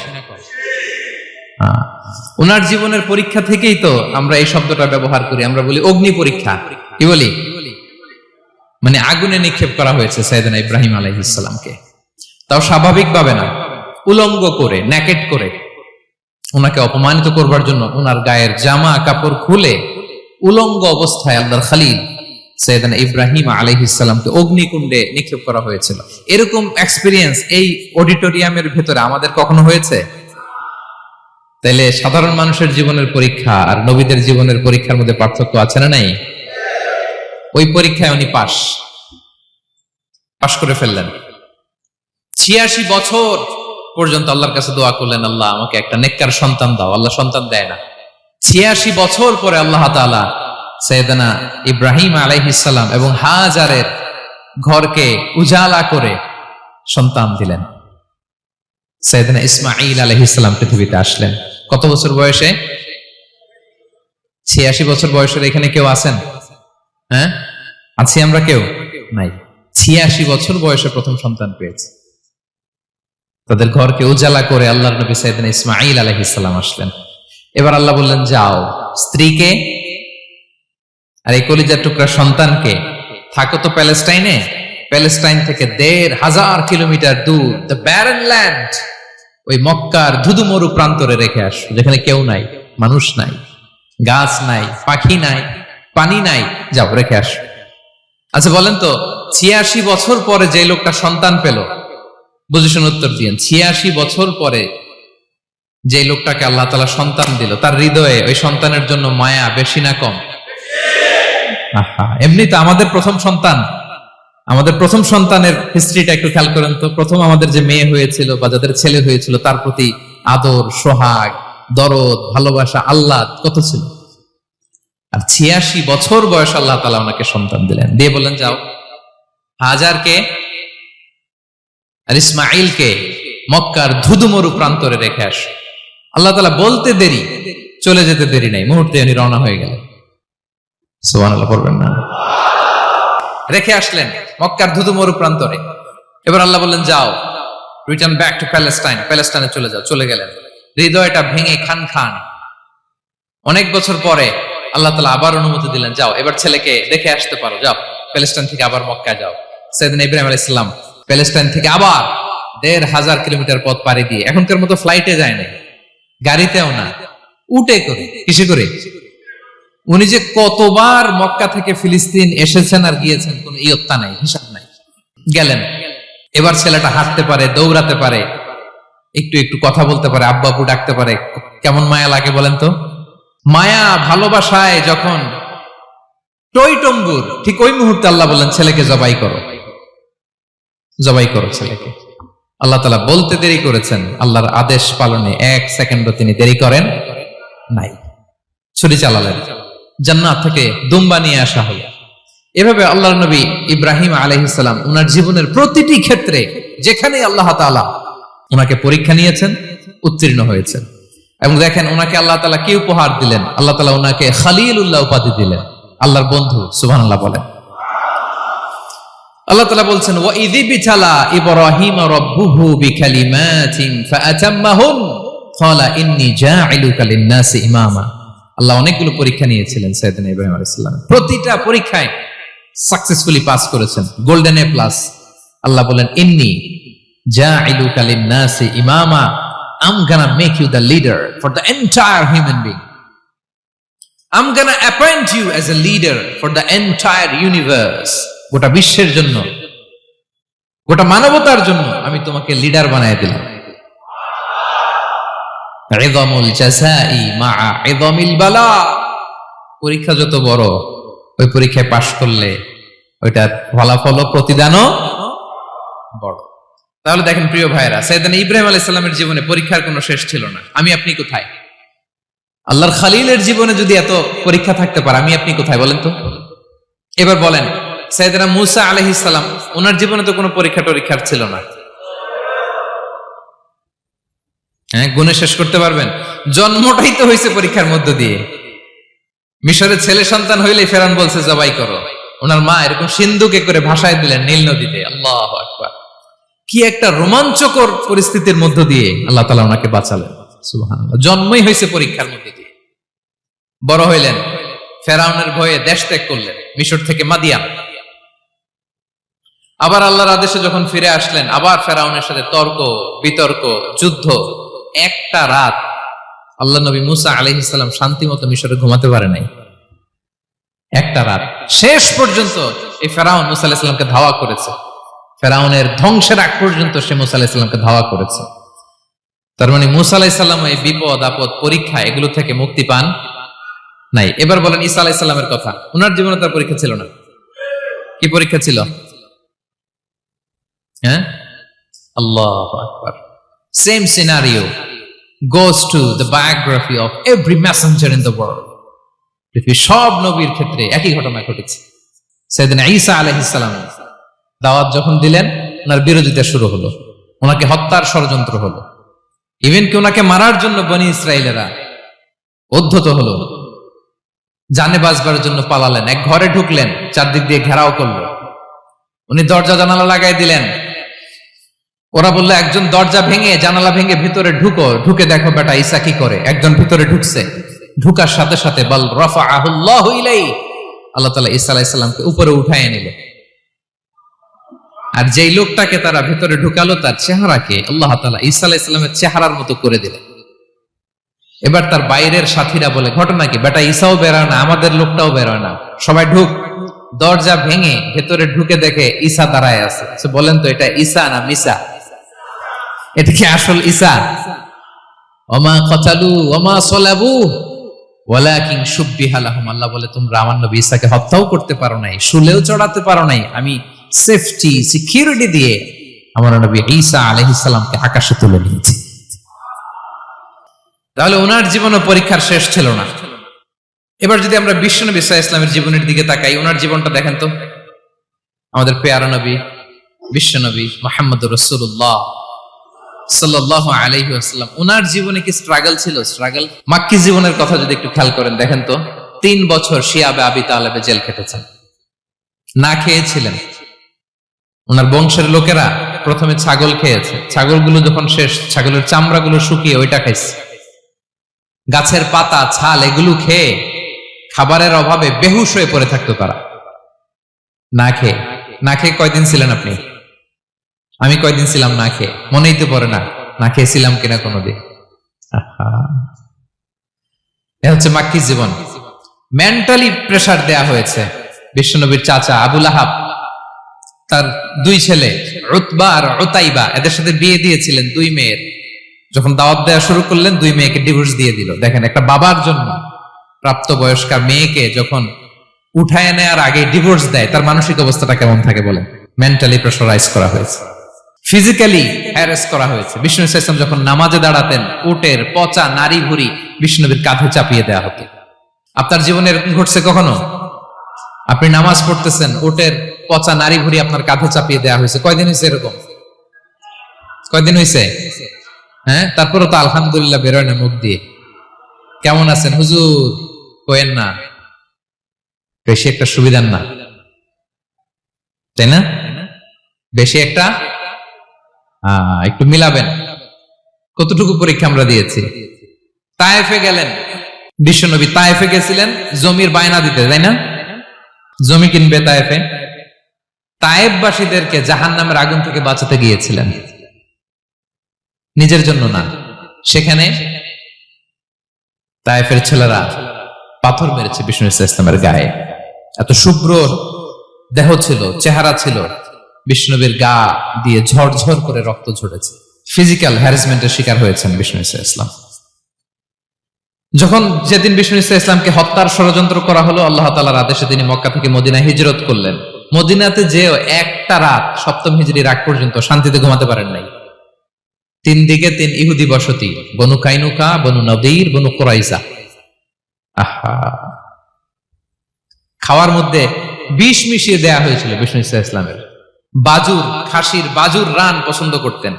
ওনার জীবনের পরীক্ষা থেকেই তো আমরা এই শব্দটা ব্যবহার করি, আমরা বলি অগ্নি পরীক্ষা। কি বলি? মানে আগুনে নিক্ষেপ করা হয়েছে সাইয়েদনা ইব্রাহিম আলাইহিস সালামকে, তাও স্বাভাবিকভাবে না, উলঙ্গ করে, নেকেট করে ওনাকে অপমানিত করবার জন্য ওনার গায়ের জামা কাপড় খুলে উলঙ্গ অবস্থায় আল্লাহর খলিল সাইয়েদনা ইব্রাহিম আলাইহিস সালামকে অগ্নিকুণ্ডে নিক্ষেপ করা হয়েছিল। এরকম এক্সপেরিয়েন্স এই অডিটোরিয়ামের ভেতরে আমাদের কখনো হয়েছে? তাইলে সাধারণ মানুষের জীবনের পরীক্ষা আর নবীদের জীবনের পরীক্ষার মধ্যে পার্থক্য আছে না নাই? ওই পরীক্ষায় উনি পাশ করে ফেললেন। 86 বছর পর্যন্ত আল্লাহর কাছে দোয়া করলেন, আল্লাহ আমাকে একটা নেককার সন্তান দাও। আল্লাহ সন্তান দেয় না। 86 বছর পরে আল্লাহ তাআলা সাইয়েদনা ইব্রাহিম আলাইহিস সালাম এবং হাজারের ঘরকে উজালা করে সন্তান দিলেন। সাইয়েদনা ইসমাঈল আলাইহিস সালাম পৃথিবীতে আসলেন কত বছর বয়সে? 86 বছর বয়সের এখানে কেউ আছেন? হ্যাঁ, আছি আমরা? কেউ নাই। 86 বছর বয়সে প্রথম সন্তান পেয়েছে। তাদের ঘরকে উজালা করে আল্লাহর নবী সাইয়েদনা ইসমাঈল আলাইহিস সালাম আসলেন। এবার আল্লাহ বললেন, যাও স্ত্রীকে আর এই কলিজার টুকরা সন্তানকে, থাকো তো প্যালেস্টাইনে, প্যালেস্টাইন থেকে ১,৫০০ কিলোমিটার দূর, দ্য ব্যারন ল্যান্ড, ওই মক্কার ধুধুমরু প্রান্তরে রেখে আসো, যেখানে কেউ নাই, মানুষ নাই, গাছ নাই, পাখি নাই, পানি নাই, যাও রেখে আসো। আচ্ছা বলেন তো, ৮৬ বছর পরে যে লোকটা সন্তান পেল, বুঝে শুনে উত্তর দিয়েন, ৮৬ বছর পরে যে লোকটাকে আল্লাহ তাআলা সন্তান দিল, তার হৃদয়ে ওই সন্তানের জন্য মায়া বেশি না কম? এমনি তো আমাদের প্রথম সন্তানের হিস্ট্রিটা একটু খেয়াল করেন তো। প্রথম আমাদের যে মেয়ে হয়েছিল বা যাদের ছেলে হয়েছিল, তার প্রতি আদর, সোহাগ, দরদ, ভালোবাসা, আল্লাহ কত ছিল। আর ৮৬ বছর বয়স আল্লাহ তাআলা ওনাকে সন্তান দিলেন, দিয়ে বললেন, যাও হাজারকে আর ইসমাঈলকে মক্কার ধুধুমরু প্রান্তরে রেখে আস। আল্লাহ তাআলা বলতে দেরি, চলে যেতে দেরি নাই, মুহূর্তে উনি রওনা হয়ে গেলেন। সুবহানাল্লাহ পড়বেন না? রেখে আসলেন মক্কার ধুধুমরু প্রান্তরে। এবার আল্লাহ বললেন, যাও রিটার্ন ব্যাক টু প্যালেস্টাইন, প্যালেস্টাইনে চলে যাও। চলে গেলেন, হৃদয়টা ভেঙে খান খান। অনেক বছর পরে আল্লাহ তাআলা আবার অনুমতি দিলেন, যাও এবার ছেলেকে দেখে আসতে পারো, যাও প্যালেস্টাইন থেকে আবার মক্কায় যাও। সাইয়েদনা ইব্রাহিম আলাইহিস সালাম প্যালেস্টাইন থেকে আবার ১,৫০০ কিলোমিটার পথ পাড়ি দিয়ে, এখনকার মতো ফ্লাইটে যায় না, গাড়িতেও না, উটে করে। কিসে করে? উনি যে কতবার মক্কা থেকে ফিলিস্তিন এসেছেন আর গিয়েছেন, কোন ইয়ত্তা নাই, হিসাব নাই। গেলেন, এবার ছেলেটা হাঁটতে পারে, দৌড়াতে পারে, একটু একটু কথা বলতে পারে, আব্বু আব্বু ডাকতে পারে। কেমন মায়া লাগে বলেন তো? মায়া ভালোবাসায় যখন টইটম্বুর, ঠিক ওই মুহূর্তে আল্লাহ বললেন, ছেলেকে জবাই করো, জবাই করো ছেলেকে। আল্লাহ তাআলা বলতে দেরি করেছেন, আল্লাহর আদেশ পালনে ১ সেকেন্ডও তিনি দেরি করেন নাই। ছুরি চালালেন, জান্নাত থেকে দুম্বা নিয়ে আসা হলো। এভাবে আল্লাহর নবী ইব্রাহিম আলাইহিস সালাম উনার জীবনের প্রতিটি ক্ষেত্রে যেখানে আল্লাহ তাআলা উনাকে পরীক্ষা নিয়েছেন, উত্তীর্ণ হয়েছেন। এবং দেখেন উনাকে আল্লাহ তাআলা কি উপহার দিলেন। আল্লাহ তাআলা উনাকে খলিলুল্লাহ উপাধি দিলেন, আল্লাহর বন্ধু। সুবহানাল্লাহ বলেন। আল্লাহ তাআলা বলছেন, ওয়া ইযি বিতালা ইব্রাহিম রাব্বুহু বিকালিমাতিন ফাআতাম্মাহুন, ক্বালা ইন্নী জাইলুকা লিন-নাসি ইমামা। আল্লাহ অনেকগুলো পরীক্ষা নিয়েছিলেন সাইয়েদনা ইব্রাহিম আলাইহিস সালাম, প্রতিটা পরীক্ষায় সাকসেসফুলি পাস করেছেন, গোল্ডেন এ প্লাস। আল্লাহ বলেন ইন্নী জাইলুকা লিন-নাসি ইমামা, I'm gonna make you the leader for the entire human being. I'm gonna appoint you as a leader for the entire universe. গোটা বিশ্বের জন্য, গোটা মানবতার জন্য আমি তোমাকে লিডার বানায় দিলাম। ইযামুল জাযাই মা'a ইযামিল বালা। পরীক্ষা যত বড়, ওই পরীক্ষায় পাশ করলে ওইটার ফলাফল ও প্রতিদানও বড়। তাহলে দেখেন প্রিয় ভাইরা, সাইয়েদনা ইব্রাহিম আলাইহিস সালামের জীবনে পরীক্ষার কোনো শেষ ছিল না। আমি আপনি কোথায়? আল্লাহর খালিলের জীবনে যদি এত পরীক্ষা থাকতে পারে, আমি আপনি কোথায় বলেন তো? এবার বলেন, সাইয়েদনা মূসা আলাইহিস সালাম, ওনার জীবনে তো কোনো পরীক্ষার ছিল না। হ্যাঁ, গুণে শেষ করতে পারবেন? জন্মটাই তো হয়েছে পরীক্ষার মধ্য দিয়ে। মিশরের ছেলে সন্তান হইলে ফেরাউন বলছে জবাই করো, ওনার মা এরকম সিন্ধুকে করে ভাসায় দিলেন নীল নদীতে। আল্লাহু আকবার! কি একটা রোমাঞ্চকর পরিস্থিতির মধ্য দিয়ে আল্লাহ তাআলা ওনাকে বাঁচালেন। সুবহানাল্লাহ। জন্মই হয়েছে পরীক্ষার মধ্যে দিয়ে। বড় হইলেন, ফেরাউনের ভয়ে দেশ ত্যাগ করলেন, মিশর থেকে মাদিয়ান। আবার আল্লাহর আদেশে যখন ফিরে আসলেন, আবার ফেরাউনের সাথে তর্ক বিতর্ক, যুদ্ধ। একটা রাত আল্লাহ নবী মূসা আলাইহিস সালাম শান্তি মতো মিশরে ঘুমাতে পারে নাই। একটা রাত। শেষ পর্যন্ত এই ফেরাউন মূসা আলাইহিস সালামকে ধাওয়া করেছে। ফেরাউনের ধ্বংসের আগ পর্যন্ত সে মূসা আলাইহিস সালামকে ধাওয়া করেছে। তার মানে মূসা আলাইহিস সালাম এই বিপদ আপদ পরীক্ষা এগুলো থেকে মুক্তি পান নাই। এবার বলেন ঈসা আলাইহিস সালামের কথা। ওনার জীবনে তার পরীক্ষা ছিল না। কি পরীক্ষা ছিল? হ্যাঁ, আল্লাহু আকবার। Same scenario goes to the biography of every messenger in the world. পৃথিবীর সব নবীর ক্ষেত্রে একই ঘটনা ঘটেছে। সাইয়েদনা ঈসা আলাইহিস সালাম দাওয়াত যখন দিলেন, ওনার বিরোধিতা শুরু হলো, ওনাকে হত্যার ষড়যন্ত্র হলো, ইভেন কি ওনাকে মারার জন্য বনি ইসরায়েলেরা উদ্ধত হলো, জানে বাঁচবার জন্য পালালেন, এক ঘরে ঢুকলেন, চারদিক দিয়ে ঘেরাও করলো, উনি দরজা জানালা লাগাই দিলেন। ওরা বললো একজন দরজা ভেঙে জানালা ভেঙে ভিতরে ঢুকো, ঢুকে দেখো বেটা ঈসা কি করে। একজন ভিতরে ঢুকছে, ঢুকার সাথে সাথে বল রাফাআহুল্লাহু ইলাইহি, আল্লাহ তাআলা ঈসা আলাইহিস সালামকে উপরে উঠায় নিল। আর যেই লোকটাকে তারা ভিতরে ঢুকালো, তার চেহারাকে আল্লাহ তাআলা ঈসা আলাইহিস সালামের চেহারার মতো করে দিলেন। এবার তার বাইরের সাথীরা বলে, ঘটনা কি বেটা? ঈসাও বেরোয় না, আমাদের লোকটাও বেরোয় না, সবাই ঢুক। দরজা ভেঙে ভেতরে ঢুকে দেখে ঈসা দাঁড়ায় আছে। বলেন তো এটা ঈসা না মিসা? এটা কি আসল ঈসা? ওমা কাতালু ওমা সালাবু ওয়ালাকিন শুব্বিহা লাহুম। আল্লাহ বলে তোমরা আমার নবী ঈসাকে হত্যাও করতে পারো নাই, শুলেও চড়াতে পারো নাই, আমি সেফটি সিকিউরিটি দিয়ে আমার নবী ঈসা আলাইহিস সালামকে আকাশে তুলে নিয়েছি। তাহলে ওনার জীবনে পরীক্ষার শেষ ছিল না। এবার যদি আমরা বিশ্বনবী সাল্লাল্লাহু আলাইহি ওয়াসাল্লামের জীবনের দিকে তাকাই, ওনার জীবনটা দেখেন তো। আমাদের পেয়ারা নবী বিশ্বনবী মুহাম্মদুর রাসূলুল্লাহ সাল্লাল্লাহু আলাইহি ওয়াসাল্লাম, ওনার জীবনে কি স্ট্রাগল ছিল? স্ট্রাগল। মাক্কি জীবনের কথা যদি একটু খেয়াল করেন, দেখেন তো 3 বছর শিয়াবে আবি তালেবে জেল খেটেছেন, না খেয়েছিলেন। ওনার বংশের লোকেরা প্রথমে ছাগল খেয়েছে, ছাগলগুলো যখন শেষ, ছাগলের চামড়াগুলো শুকিয়ে ওইটা খাইছে। গাছের পাতা ছাল এগুলো খেয়ে খাবারের অভাবে বেহুশ হয়ে পড়ে থাকতো তারা। না খেয়ে কয়দিন ছিলেন আপনি? আমি কয়দিন ছিলাম না খেয়ে? মনেই তো পড়ে না, না খেয়েছিলাম কিনা কোনোদিন। এ হচ্ছে মাক্কি জীবন। মেন্টালি প্রেসার দেয়া হয়েছে। বিশ্বনবীর চাচা আবু লাহাব, তার 2 ছেলে উতবা আর উতাইবা, এদের সাথে বিয়ে দিয়েছিলেন 2 মেয়ের। যখন দাওয়াত দেওয়া শুরু করলেন, 2 মেয়েকে ডিভোর্স দিয়ে দিল। দেখেন, একটা বাবার জন্য প্রাপ্তবয়স্কা মেয়েকে যখন উঠায় নেয়ার আগে ডিভোর্স দেয়, তার মানসিক অবস্থাটা কেমন থাকে বলেন? মেন্টালি প্রেসারাইজ করা হয়েছে, ফিজিক্যালি হ্যারাস করা হয়েছে। বিষ্ণু ইসলাম যখন নামাজে দাঁড়াতেন, উটের পচা নারী ভুঁড়ি বিষ্ণুবীর কাঁধে চাপিয়ে দেওয়া হতো। আপনার জীবনে এরকম ঘটছে কখনো? আপনি নামাজ পড়তেছেন, উটের পচা নারী ভুঁড়ি আপনার কাঁধে চাপিয়ে দেওয়া হয়েছে। কয়দিন হয়েছে এরকম? কয়দিন হয়েছে? হ্যাঁ, তারপরে তো আলহামদুলিল্লাহ বেরোয় না মুখ দিয়ে। কেমন আছেন হুজুর? কোয়েন না, বেশি একটা সুবিধার না, তাই না? বেশি একটা একটু মিলাবেন। কতটুকু পরীক্ষা আমরা দিয়েছি? তায়েফে গেলেন বিশ্বনবী, তায়েফে গেছিলেন জমির বায়না দিতে, তাই না? জমি কিনবে তায়েফে। তায়েফবাসীদেরকে জাহান্নামের আগুন থেকে বাঁচাতে গিয়েছিলেন, নিজের জন্য না। সেখানে তায়েফের ছেলেরা পাথর মেরেছে বিষ্ণু ইসলামের গায়ে। এত শুভ্র দেহ ছিল, চেহারা ছিল, বিষ্ণুবীর গা দিয়ে ঝরঝর করে রক্ত ঝরেছে। ফিজিক্যাল হ্যারাসমেন্টের শিকার হয়েছেন বিষ্ণু ইসলাম। যখন যেদিন বিষ্ণু ইসলামকে হত্যার ষড়যন্ত্র করা হলো, আল্লাহ তাআলার আদেশে তিনি মক্কা থেকে মদিনায় হিজরত করলেন। মদিনাতে যে একটা রাত, সপ্তম হিজরির আগ পর্যন্ত শান্তিতে ঘুমাতে পারেন নাই। 3 দিকে 3 ইহুদি বসতি, বনু কাইনুকা, বনু নদীর, বনু কুরাইজা। আহা, খাওয়ার মধ্যে বিষ মিশিয়ে দেয়া হয়েছিল বিষ্ণু ইসলামের। বাজুর, খাসির বাজুর রান পছন্দ করতেন।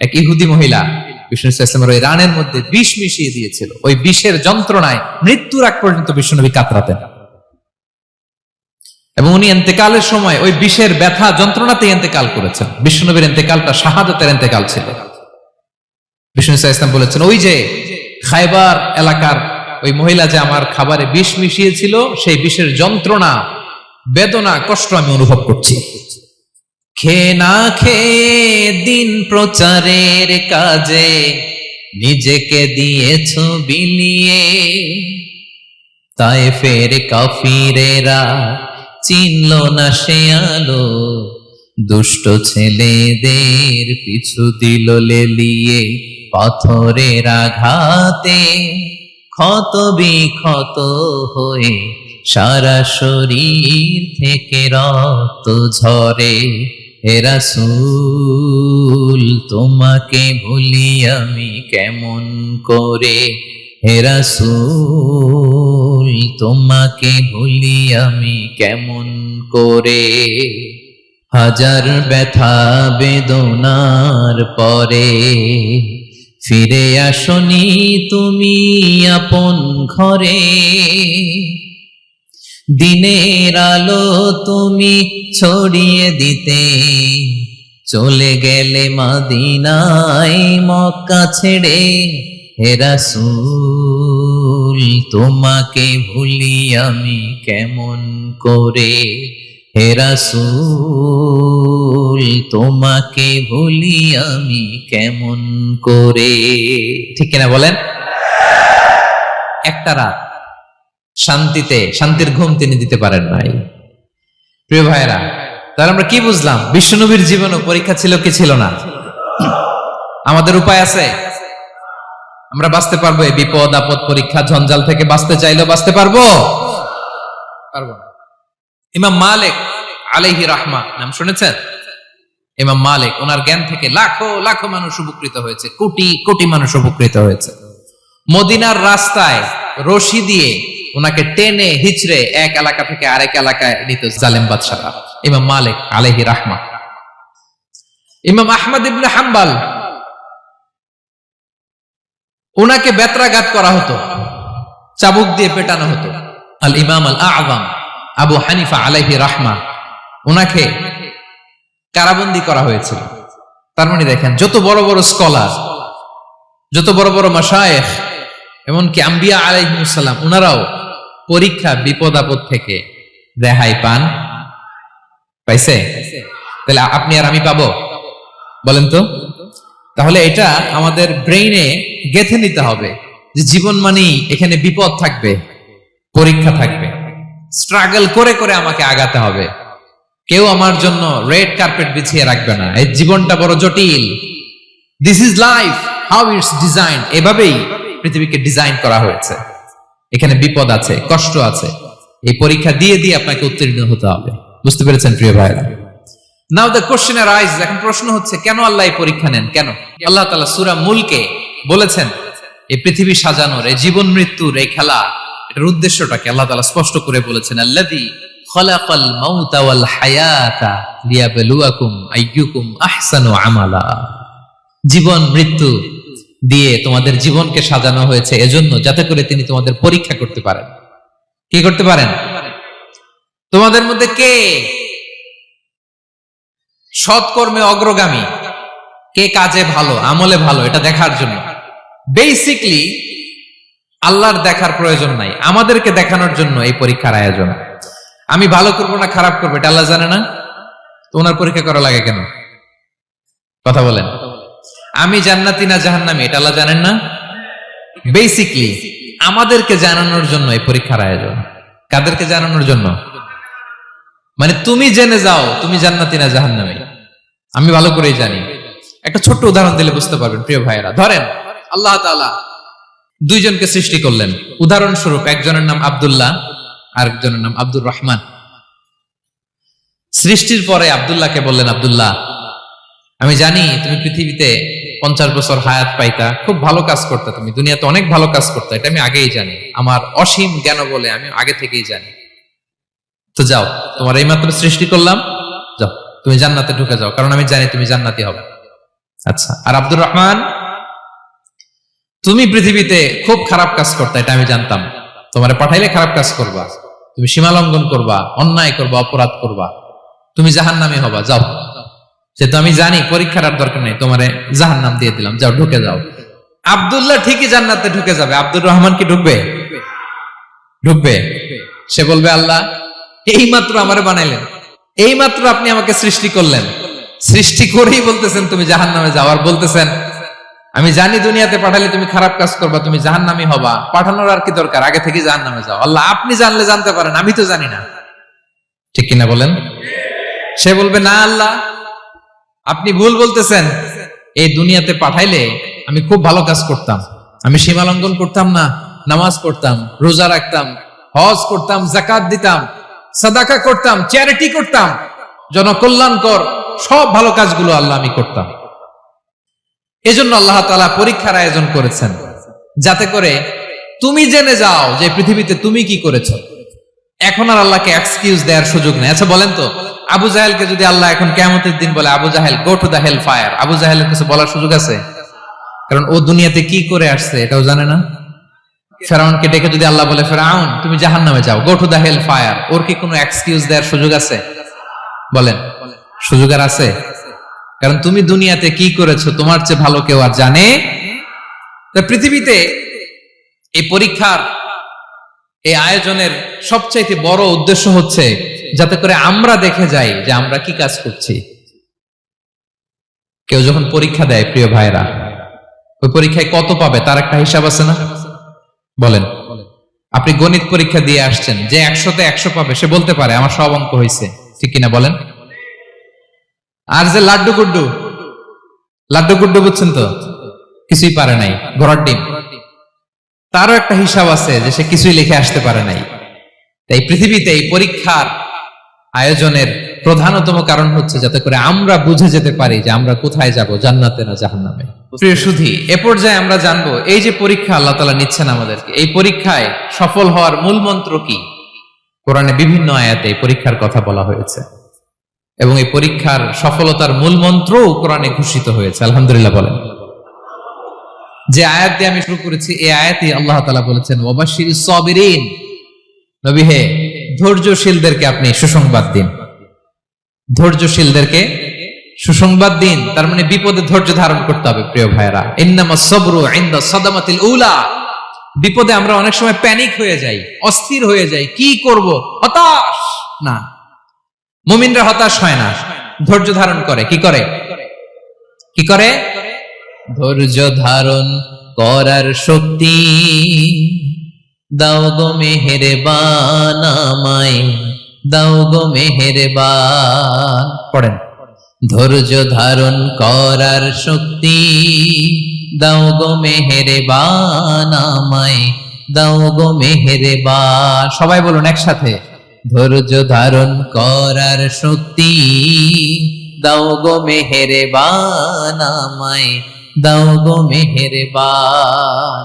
এক ইহুদি মহিলা বিষ্ণু ইসলামের ওই রানের মধ্যে বিষ মিশিয়ে দিয়েছিল। ওই বিষের যন্ত্রণায় মৃত্যুর আগ পর্যন্ত বিষ্ণুনবী কাতরাতেন, এবং উনি ইন্তেকালের সময় ওই বিষের ব্যথা যন্ত্রণাতে ইন্তেকাল করেছেন। বিষ্ণুনবীর ইন্তেকালটা শাহাদাতের ইন্তেকাল ছিল। বিষ্ণু ইসলাম বলেছেন, ওই যে খায়বার এলাকার ওই মহিলা যে আমার খাবারে বিষ মিশিয়েছিল, সেই বিষের যন্ত্রণা, বেদনা, কষ্ট আমি অনুভব করছি। খেয়ে না খেয়ে দিন প্রচারের কাজে নিজেকে দিয়েছ বিলিয়ে, তায়েফের কাফিরেরা চিনল না সে আলো, দুষ্ট ছেলেদের পিছু দিল লেলিয়ে, পাথরের আঘাতে ক্ষত বিক্ষত হয়ে সারা শরীর থেকে রক্ত ঝরে। হে রাসূল তোমাকে ভুলি আমি কেমন করে, হে রাসূল তোমাকে ভুলি আমি কেমন করে। হাজার ব্যথা বেদনার পরে ফিরে আসনি তুমি আপন ঘরে, দিনের আলো তুমি ছড়িয়ে দিতে চলে গেলে মদিনায় মক্কা ছেড়ে। হে রাসূল তোমাকে ভুলি আমি কেমন করে, হে রাসূল তোমাকে ভুলি আমি কেমন করে। ঠিক কিনা বলেন? একটা রাত শান্তিতে, শান্তির ঘুম তিনি দিতে পারেন নাই। প্রিয় ভাইরা, তাহলে আমরা কি বুঝলাম? বিশ্বনবীর জীবনও পরীক্ষা ছিল কি ছিল না? আমাদের উপায় আছে? আমরা বাঁচতে পারবো এই বিপদ আপদ পরীক্ষা ঝঞ্ঝাল থেকে? বাঁচতে চাইলেও বাঁচতে পারবো? পারবো না। ইমাম মালিক আলাইহি রাহমা নাম শুনেছেন? ইমাম মালিক, ওনার জ্ঞান থেকে লাখো লাখো মানুষ উপকৃত হয়েছে, কোটি কোটি মানুষ উপকৃত হয়েছে। মদিনার রাস্তায় রশি দিয়ে ওনাকে টেনে হিচড়ে এক এলাকা থেকে আরেক এলাকায় নিত জালেম বাদশারা। ইমাম মালিক আলাইহি রাহমা। ইমাম আহমদ ইবনে হাম্বল, ওনাকে বেত্রাঘাত করা হতো, চাবুক দিয়ে পেটানো হতো। আল ইমাম আল আযম আবু হানিফা আলাইহি রাহমা, ওনাকে কারাবন্দী করা হয়েছিল। তার মানে দেখেন, যত বড় বড় স্কলার, যত বড় বড় মাশায়েখ, এমনকি আম্বিয়া আলাইহিমুস সালাম, ওনারাও পরীক্ষা বিপদ আপদ থেকে রেহাই পান। পাইছে? তাহলে আপনি আর আমি পাবো? বলেন তো। তাহলে এটা আমাদের ব্রেইনে গেঁথে নিতে হবে যে জীবন মানেই এখানে বিপদ থাকবে, পরীক্ষা থাকবে, স্ট্রাগল করে করে আমাকে আগাতে হবে। কেউ আমার জন্য রেড কার্পেট বিছিয়ে রাখবে না। এই জীবনটা বড় জটিল। This is life, how it's design. এভাবেই পৃথিবীকে ডিজাইন করা হয়েছে। এখানে বিপদ আছে, কষ্ট আছে। এই পরীক্ষা দিয়ে দিয়ে আপনাকে উত্তীর্ণ হতে হবে। বুঝতে পেরেছেন প্রিয় ভাইরা? নাও দ্য কোশ্চেন আরাইজ, এখন প্রশ্ন হচ্ছে, কেন আল্লাহ এই পরীক্ষা নেন? কেন? আল্লাহ তাআলা সূরা মুলকে বলেছেন, এই পৃথিবী সাজানোর, এই জীবন মৃত্যুর এই খেলা, এটার উদ্দেশ্যটাকে আল্লাহ তাআলা স্পষ্ট করে বলেছেন। আল্লাযী খালাকাল মাউতা ওয়াল হায়াতা লিয়াবলুয়াকুম আইয়ুকুম আহসানু আমালা। জীবন মৃত্যু দিয়ে তোমাদের জীবনকে সাজানো হয়েছে এজন্য, যাতে করে তিনি তোমাদের পরীক্ষা করতে পারেন। কি করতে পারেন? তোমাদের মধ্যে কে সৎকর্মে অগ্রগামী, কে কাজে ভালো, আমলে ভালো, এটা দেখার জন্য। বেসিকলি আল্লাহর দেখার প্রয়োজন নাই, আমাদেরকে দেখানোর জন্য এই পরীক্ষার আয়োজন। আমি ভালো করবো না খারাপ করবো এটা আল্লাহ জানে না, তো ওনার পরীক্ষা করা লাগে কেন? কথা বলেন। আমি জান্নাতি না জাহান্নামী এটা আল্লাহ জানেন না? বেসিকলি আমাদেরকে জানানোর জন্য এই পরীক্ষার আয়োজন। কাদেরকে জানানোর জন্য? মানে তুমি জেনে যাও তুমি জান্নাতি না জাহান্নামী। আমি ভালো করেই জানি। একটা ছোট্ট উদাহরণ দিলে বুঝতে পারবেন প্রিয় ভাইয়েরা। ধরেন আল্লাহ তাআলা দুইজনকে সৃষ্টি করলেন। উদাহরণস্বরূপ একজনের নাম আব্দুল্লাহ, আরেকজনের নাম আব্দুর রহমান। সৃষ্টির পরে আব্দুল্লাহকে বললেন, আব্দুল্লাহ আমি জানি তুমি পৃথিবীতে 50 বছর হায়াত পাইতা, খুব ভালো কাজ করতে, তুমি দুনিয়াতে অনেক ভালো কাজ করতে, এটা আমি আগেই জানি, আমার অসীম জ্ঞান বলে আমি আগে থেকেই জানি। তো যাও, তোমার এইমাত্র সৃষ্টি করলাম, যাও তুমি জান্নাতে ঢুকে যাও, কারণ আমি জানি তুমি জান্নাতি হবে। আচ্ছা, আর আব্দুর রহমান তুমি পৃথিবীতে খুব খারাপ কাজ করতে, এটা আমি জানতাম, তোমারে পাঠাইলে খারাপ কাজ করবা, তুমি সীমা লঙ্ঘন করবা, অন্যায় করবা, অপরাধ করবা, তুমি জাহান্নামী হবা, যাও। সেটা আমি জানি, পরীক্ষার আর দরকার নেই, তোমারে জাহান্নাম দিয়ে দিলাম, যাও ঢুকে যাও। আব্দুল্লাহ ঠিকই জান্নাতে ঢুকে যাবে, আব্দুর রহমান কি ঢুকবে? ঢুকবে। সে বলবে, আল্লাহ এইমাত্র আমারে বানাইলেন, এইমাত্র আপনি আমাকে সৃষ্টি করলেন, সৃষ্টি করেই বলতেছেন তুমি জাহান্নামে যাও, আর বলতেছেন আমি জানি দুনিয়াতে পাঠালে তুমি খারাপ কাজ করবা, তুমি জাহান্নামী হবা, পাঠানোর আর কি দরকার, আগে থেকে জাহান্নামে যাও। আল্লাহ আপনি জানলে জানতে পারেন, আমি তো জানি না। ঠিক কিনা বলেন? সে বলবে, না আল্লাহ আপনি ভুল বলতেছেন, এই দুনিয়াতে পাঠাইলে আমি খুব ভালো কাজ করতাম, আমি সীমা লঙ্ঘন করতাম না, নামাজ পড়তাম, রোজা রাখতাম, হজ করতাম, যাকাত দিতাম, সাদাকা করতাম, চ্যারিটি করতাম, জনকল্যাণকর সব ভালো কাজগুলো আল্লাহ আমি করতাম। এজন্য আল্লাহ তাআলা পরীক্ষার আয়োজন করেছেন, যাতে করে তুমি জেনে যাও যে পৃথিবীতে তুমি কি করেছো। এখন আর আল্লাহকে এক্সকিউজ দেওয়ার সুযোগ নেই। আচ্ছা বলেন তো, আবু জাহেলকে যদি আল্লাহ এখন কিয়ামতের দিন বলে, Abu Jahl go to the hell fire, আবু জাহেলের কিছু বলার সুযোগ আছে? কারণ ও দুনিয়াতে কি করে আসছে এটাও জানে না। ফেরাউনকে ডেকে যদি আল্লাহ বলে, ফেরাউন তুমি জাহান্নামে যাও, গো টু দা হেল ফায়ার, ওর কি কোনো এক্সকিউজ দেওয়ার সুযোগ আছে? বলেন, সুযোগ আর আছে? কারণ তুমি দুনিয়াতে কি করেছো তোমার চেয়ে ভালো কেউ আর জানে। পৃথিবীতে এই পরীক্ষার এই আয়োজনের সবচাইতে বড় উদ্দেশ্য হচ্ছে যাতে করে আমরা দেখে যাই যে আমরা কি কাজ করছি। কেউ যখন পরীক্ষা দেয় প্রিয় ভাইরা, ওই পরীক্ষায় কত পাবে তার একটা হিসাব আছে না? বলেন, আপনি গণিত পরীক্ষা দিয়ে আসছেন, যে 100-তে 100 পাবে সে বলতে পারে আমার সব অঙ্ক হয়েছে, ঠিক কিনা বলেন? আর যে লাড্ডু গুড্ডু বুঝছেন তো, কিছুই পারে নাই, ঘোড়ার ডিম, তারও একটা হিসাব আছে যে সে কিছুই লিখে আসতে পারে নাই। তাই পৃথিবীতে এই পরীক্ষার আয়োজনের প্রধানতম কারণ হচ্ছে যাতে করে আমরা বুঝে যেতে পারি যে আমরা কোথায় যাব, জান্নাতে না জাহান্নামে। প্রিয় সুধী, এ পর্যায়ে আমরা জানবো এই যে পরীক্ষা আল্লাহ তাআলা নিচ্ছেন আমাদেরকে, এই পরীক্ষায় সফল হওয়ার মূল মন্ত্র কি। কোরআনে বিভিন্ন আয়াতে এই পরীক্ষার কথা বলা হয়েছে এবং এই পরীক্ষার সফলতার মূল মন্ত্রও কোরআনে ঘোষিত হয়েছে। আলহামদুলিল্লাহ বলেন। যে আয়াত দিয়ে আমি শুরু করেছি, এই আয়াতে আল্লাহ তাআলা বলেছেন, ওয়াবাশশিরিস সাবিরিন, নবী হে ধৈর্যশীলদেরকে আপনি সুসংবাদ দিন, ধৈর্যশীলদেরকে সুসংবাদ দিন। তার মানে বিপদে ধৈর্য ধারণ করতে হবে প্রিয় ভাইরা। ইন্নামাস সাবরু ইনদা সাদামাতিল উলা, বিপদে আমরা অনেক সময় প্যানিক হয়ে যাই, অস্থির হয়ে যাই, কি করব, হতাশ না। মুমিনরা হতাশ হয় না, ধৈর্য ধারণ করে। কি করে? কি করে? ধৈর্য ধারণ করার শক্তি দাও গো মেহেরবান আমায়, দাও গো মেহেরবান। পড়েন, ধৈর্য ধারণ করার শক্তি দাও গো মেহেরবান আমায়, দাও গো মেহেরবান। সবাই বলুন একসাথে, ধৈর্য ধারণ করার শক্তি দাও গো মেহেরবান আমায়, দাও গো মেহেরবান।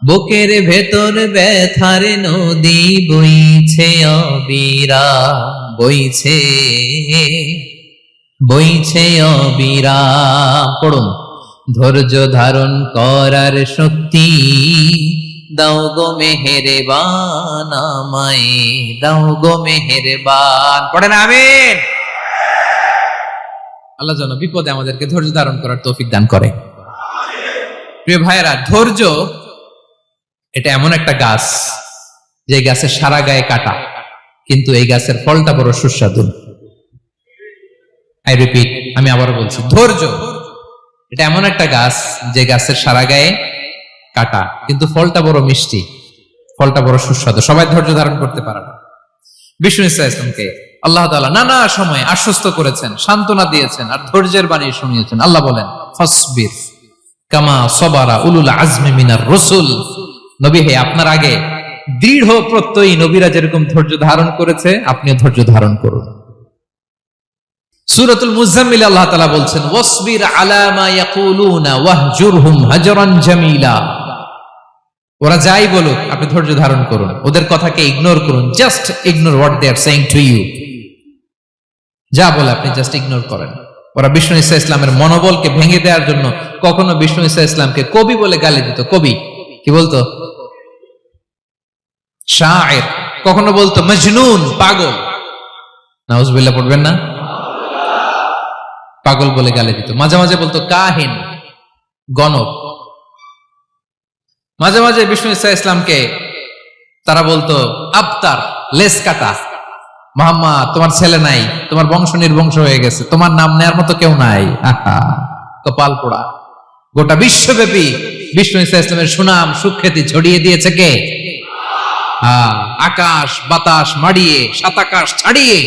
বুকের ভেতর ব্যথার নদী বইছে অবিরাম, বইছে বইছে অবিরাম। পড়ুন, ধৈর্য ধারণ করার শক্তি দাও গো মেহেরবান আমায়, দাও গো মেহেরবান। পড়েন আমিন। আল্লাহ যেন বিপদে আমাদেরকে ধৈর্য ধারণ করার তৌফিক দান করে। প্রিয় ভাইয়েরা, ধৈর্য এটা এমন একটা গাছ যে গাছের সারা গায়ে কাটা, কিন্তু এই গাছের ফলটা বড় সুস্বাদু। আই রিপিট, আমি আবার বলছি, ধৈর্য এটা এমন একটা গাছ যে গাছের সারা গায়ে কাটা, কিন্তু ফলটা বড় মিষ্টি, ফলটা বড় সুস্বাদু। সবাই ধৈর্য ধারণ করতে পারে না। বিষ্ণু ইসলামকে আল্লাহ তাআলা নানা সময় আশ্বস্ত করেছেন, সান্ত্বনা দিয়েছেন, আর ধৈর্যের বাণী শুনিয়েছেন। আল্লাহ বলেন, ফাসবির কামা সবারা উলুল আজমি মিনার রাসূল। নবী হে, আপনার আগে দৃঢ় প্রত্যয়ী নবীরা যেরকম ধৈর্য ধারণ করেছে, আপনিও ধৈর্য ধারণ করুন। সূরাতুল মুজাম্মিল আল্লাহ তাআলা বলছেন, ওয়াসবির আলা মা ইয়াকুলুনা ওয়াহজুরহুম হাজরান জামিলা। ওরা যাই বলুক, আপনি ধৈর্য ধারণ করুন, ওদের কথাকে ইগনোর করুন। Just ignore what they are saying to you. যা বলে আপনি জাস্ট ইগনোর করেন। ওরা বিষ্ণু ঈসা ইসলামের মনোবলকে ভেঙে দেওয়ার জন্য কখনো বিষ্ণু ঈসা ইসলামকে কবি বলে গালি দিত। কবি কি বলতো? শায়ের। কখনো বলতো মজনুন, পাগল। নাউজুবিল্লাহ পড়বেন না? পাগল বলে গালি দিত। মাঝে মাঝে বলতো কাহিন, গণক। মাঝে মাঝে বিষ্ণু ঈসা ইসলামকে তারা বলতো আবতার, লেস কাটা। মুহাম্মদ, তোমার ছেলে নাই, তোমার বংশ নির্বংশ হয়ে গেছে, তোমার নাম নেয়ার মতো কেউ নাই। আহা, কপাল পোড়া। গোটা বিশ্বব্যাপী বিষ্ণু ঈসা ইসলামের সুনাম সুখ্যাতি ছড়িয়ে দিয়েছে কে? আকাশ বাতাস মাড়িয়ে, সাত আকাশ ছাড়িয়ে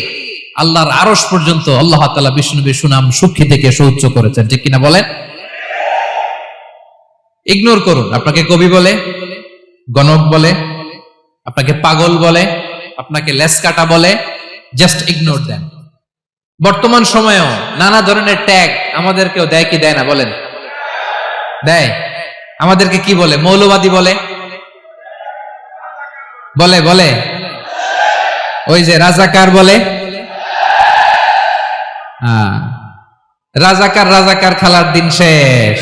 আল্লাহর আরশ পর্যন্ত আল্লাহ তাআলা বিষ্ণু নবীর সুনাম সুখ্যাতিকে সুউচ্চ করেছেন। ঠিক কিনা বলেন? ইগনোর করুন। আপনাকে কবি বলে, গণক বলে, আপনাকে পাগল বলে, আপনাকে লেসকাটা বলে, জাস্ট ইগনোর দেন। বর্তমান সময়েও নানা ধরনের ট্যাগ আমাদেরকেও দেয় কি দেয় না বলেন? দেয়। আমাদেরকে কি বলে? মৌলবাদী বলে, বলে বলে ওই যে রাজাকার বলে। রাজাকার রাজাকার খেলার দিন শেষ।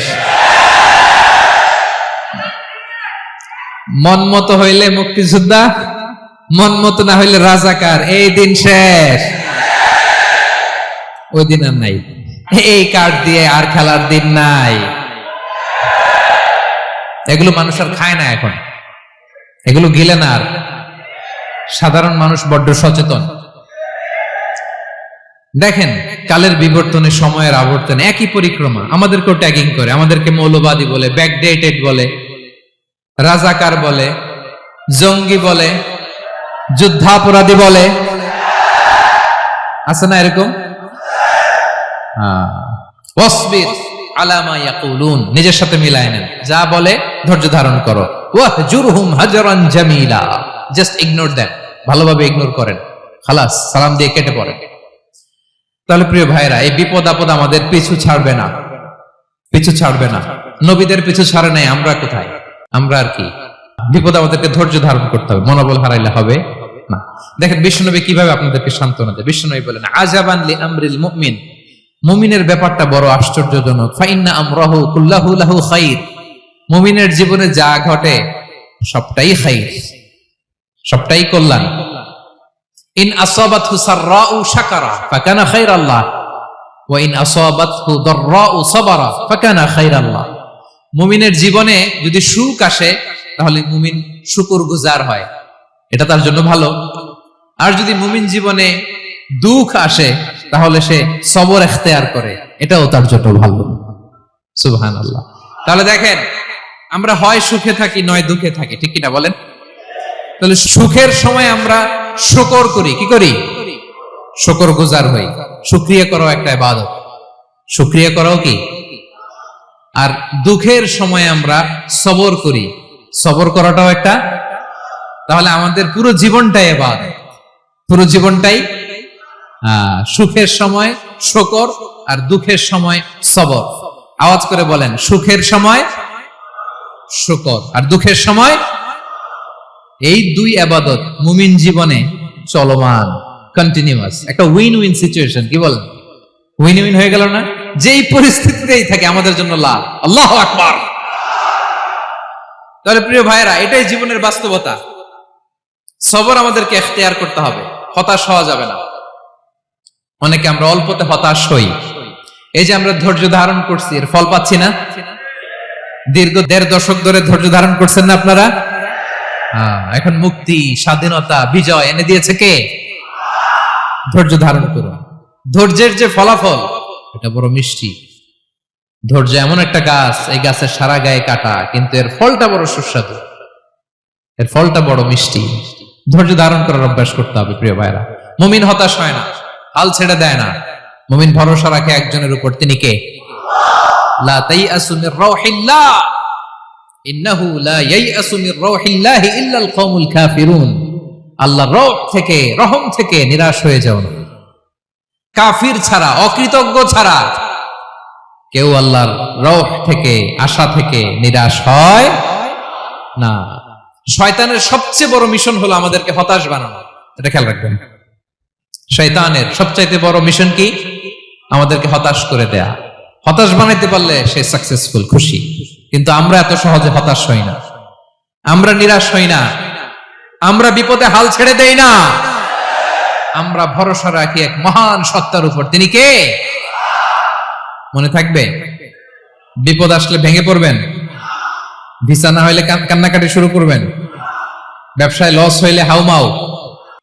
মন মতো হইলে মুক্তিযোদ্ধা, মন মতো না হইলে রাজাকার, এই দিন শেষ। ওই দিন আর নাই। এই কার্ড দিয়ে আর খেলার দিন নাই। এগুলো মানুষ আর খায় না এখন, এগুলো গিলে না আর। সাধারণ মানুষ বড্ড সচেতন। দেখেন, কালের বিবর্তনে, সময়ের আবর্তনে একই পরিক্রমা আমাদেরকেও ট্যাগিং করে। আমাদেরকে মৌলবাদী বলে, ব্যাকডেটেড বলে, রাজাকার বলে, জঙ্গি বলে, যুদ্ধাপরাধী বলে। আছে না এরকম? ওয়াসবির আলা মা ইয়াকুলুন, নিজের সাথে মিলায় নেন। যা বলে ধৈর্য ধারণ করো। ওয়াহজুরহুম হাজরান জামিলা, জাস্ট ইগনোর দেন, ভালোভাবে ইগনোর করেন, খালাস, সালাম দিয়ে কেটে পড়েন। তাহলে প্রিয় ভাইরা, এই বিপদ আপদ আমাদের পিছু ছাড়বে না, পিছু ছাড়বে না। নবীদের পিছু ছাড়ে নাই, আমরা কোথায়? আমরা আর কি? বিপদ আমাদেরকে ধৈর্য ধারণ করতে হবে, মনোবল হারাইলে হবে না। দেখেন বিশ্বনবী কিভাবে আপনাদেরকে সান্ত্বনা দেয়। বিশ্বনবী বলেন, আজাবান লি আমরিল মুমিন, মুমিনের ব্যাপারটা বড় আশ্চর্যজনক। ফাইন্না আমরাহু কুল্লাহু লাহু খাইর, মুমিনের জীবনে যা ঘটে সবটাই খাইর, সবটাই কল্যাণ। ইন আসাবাতহু সাররাউ শাকারা ফাকানা খাইরাল্লাহ ওয়া ইন আসাবাতহু দাররাউ সাবারা ফাকানা খাইরাল্লাহ। মুমিনের জীবনে যদি সুখ আসে তাহলে মুমিন শুকরগুজার হয়, এটা তার জন্য ভালো। আর যদি মুমিন জীবনে দুঃখ আসে তাহলে সে সবর ইখতিয়ার করে, এটাও তার জন্য ভালো। সুবহানাল্লাহ। তাহলে দেখেন, আমরা হয় সুখে থাকি নয় দুঃখে থাকি, ঠিক কিনা বলেন? তাহলে সুখের সময় আমরা শুকর করি, কি করি? শুকরগুজার হই। শুকরিয়া করাও একটা ইবাদত, শুকরিয়া করাও কি? আর দুঃখের সময় আমরা সবর করি, সবর করাটাও একটা। তাহলে আমাদের পুরো জীবনটাই ইবাদত, পুরো জীবনটাই। সুখের সময় শুকর আর দুঃখের সময় সবর। আওয়াজ করে বলেন, সুখের সময় শুকর আর দুঃখের সময়। এই দুই ইবাদত মুমিন জীবনে চলমান, কন্টিনিউয়াস, একটা উইন উইন সিচুয়েশন। কি বলেন? উইন উইন হয়ে গেল না? যেই পরিস্থিতিতেই থাকে আমাদের জন্য লাভ। আল্লাহু আকবার। তাহলে প্রিয় ভাইরা, এটাই জীবনের বাস্তবতা। সবর আমাদেরকে ইখতিয়ার করতে হবে, হতাশ হওয়া যাবে না। অনেকে আমরা অল্পতে হতাশ হই, এই যে আমরা ধৈর্য ধারণ করছি, এর ফল পাচ্ছি না? দীর্ঘ 1.5 দশক ধরে ধৈর্য ধারণ করছেন না আপনারা? এখন মুক্তি, স্বাধীনতা, বিজয় এনে দিয়েছে কে? ধৈর্য ধারণ করুন। ধৈর্যের যে ফলাফল, এটা বড় মিষ্টি। ধৈর্য এমন একটা গাছ, এই গাছের সারা গায়ে কাটা, কিন্তু এর ফলটা বড় সুস্বাদু, এর ফলটা বড় মিষ্টি। ধৈর্য ধারণ করার অভ্যাস করতে হবে প্রিয় ভাইরা। মুমিন হতাশ হয় না, হাল ছেড়ে দেয় না। মুমিন ভরসা রাখে একজনের উপর, তিনি কে? লা তাইআসু মির রাউহিল্লাহ ইন্নাহু লা ইয়াইআসু মির রাউহিল্লাহি ইল্লাল কওমুল কাফিরুন। আল্লাহর রহ থেকে, রহম থেকে নিরাশ হয়ে যাও না। কাফির ছাড়া, অকৃতজ্ঞ ছাড়া কেউ আল্লাহর রহ থেকে, আশা থেকে নিরাশ হয় না। শয়তানের সবচেয়ে বড় মিশন হলো আমাদেরকে হতাশ বানানো, এটা খেয়াল রাখবেন। শয়তানের সবচাইতে বড় মিশন কি? আমাদেরকে হতাশ করে দেয়া। হতাশ বানাইতে পারলে সে সাকসেসফুল, খুশি। কিন্তু আমরা এত সহজে হতাশ হই না, আমরা নিরাশ হই না, আমরা বিপদে হাল ছেড়ে দেই না। আমরা ভরসা রাখি এক মহান সত্তার উপর, তিনি কে? মনে থাকবে? বিপদ আসলে ভেঙে পড়বেন, ভিসা না হইলে কান্নাকাটি শুরু করবেন, ব্যবসায় লস হইলে হাউমাউ,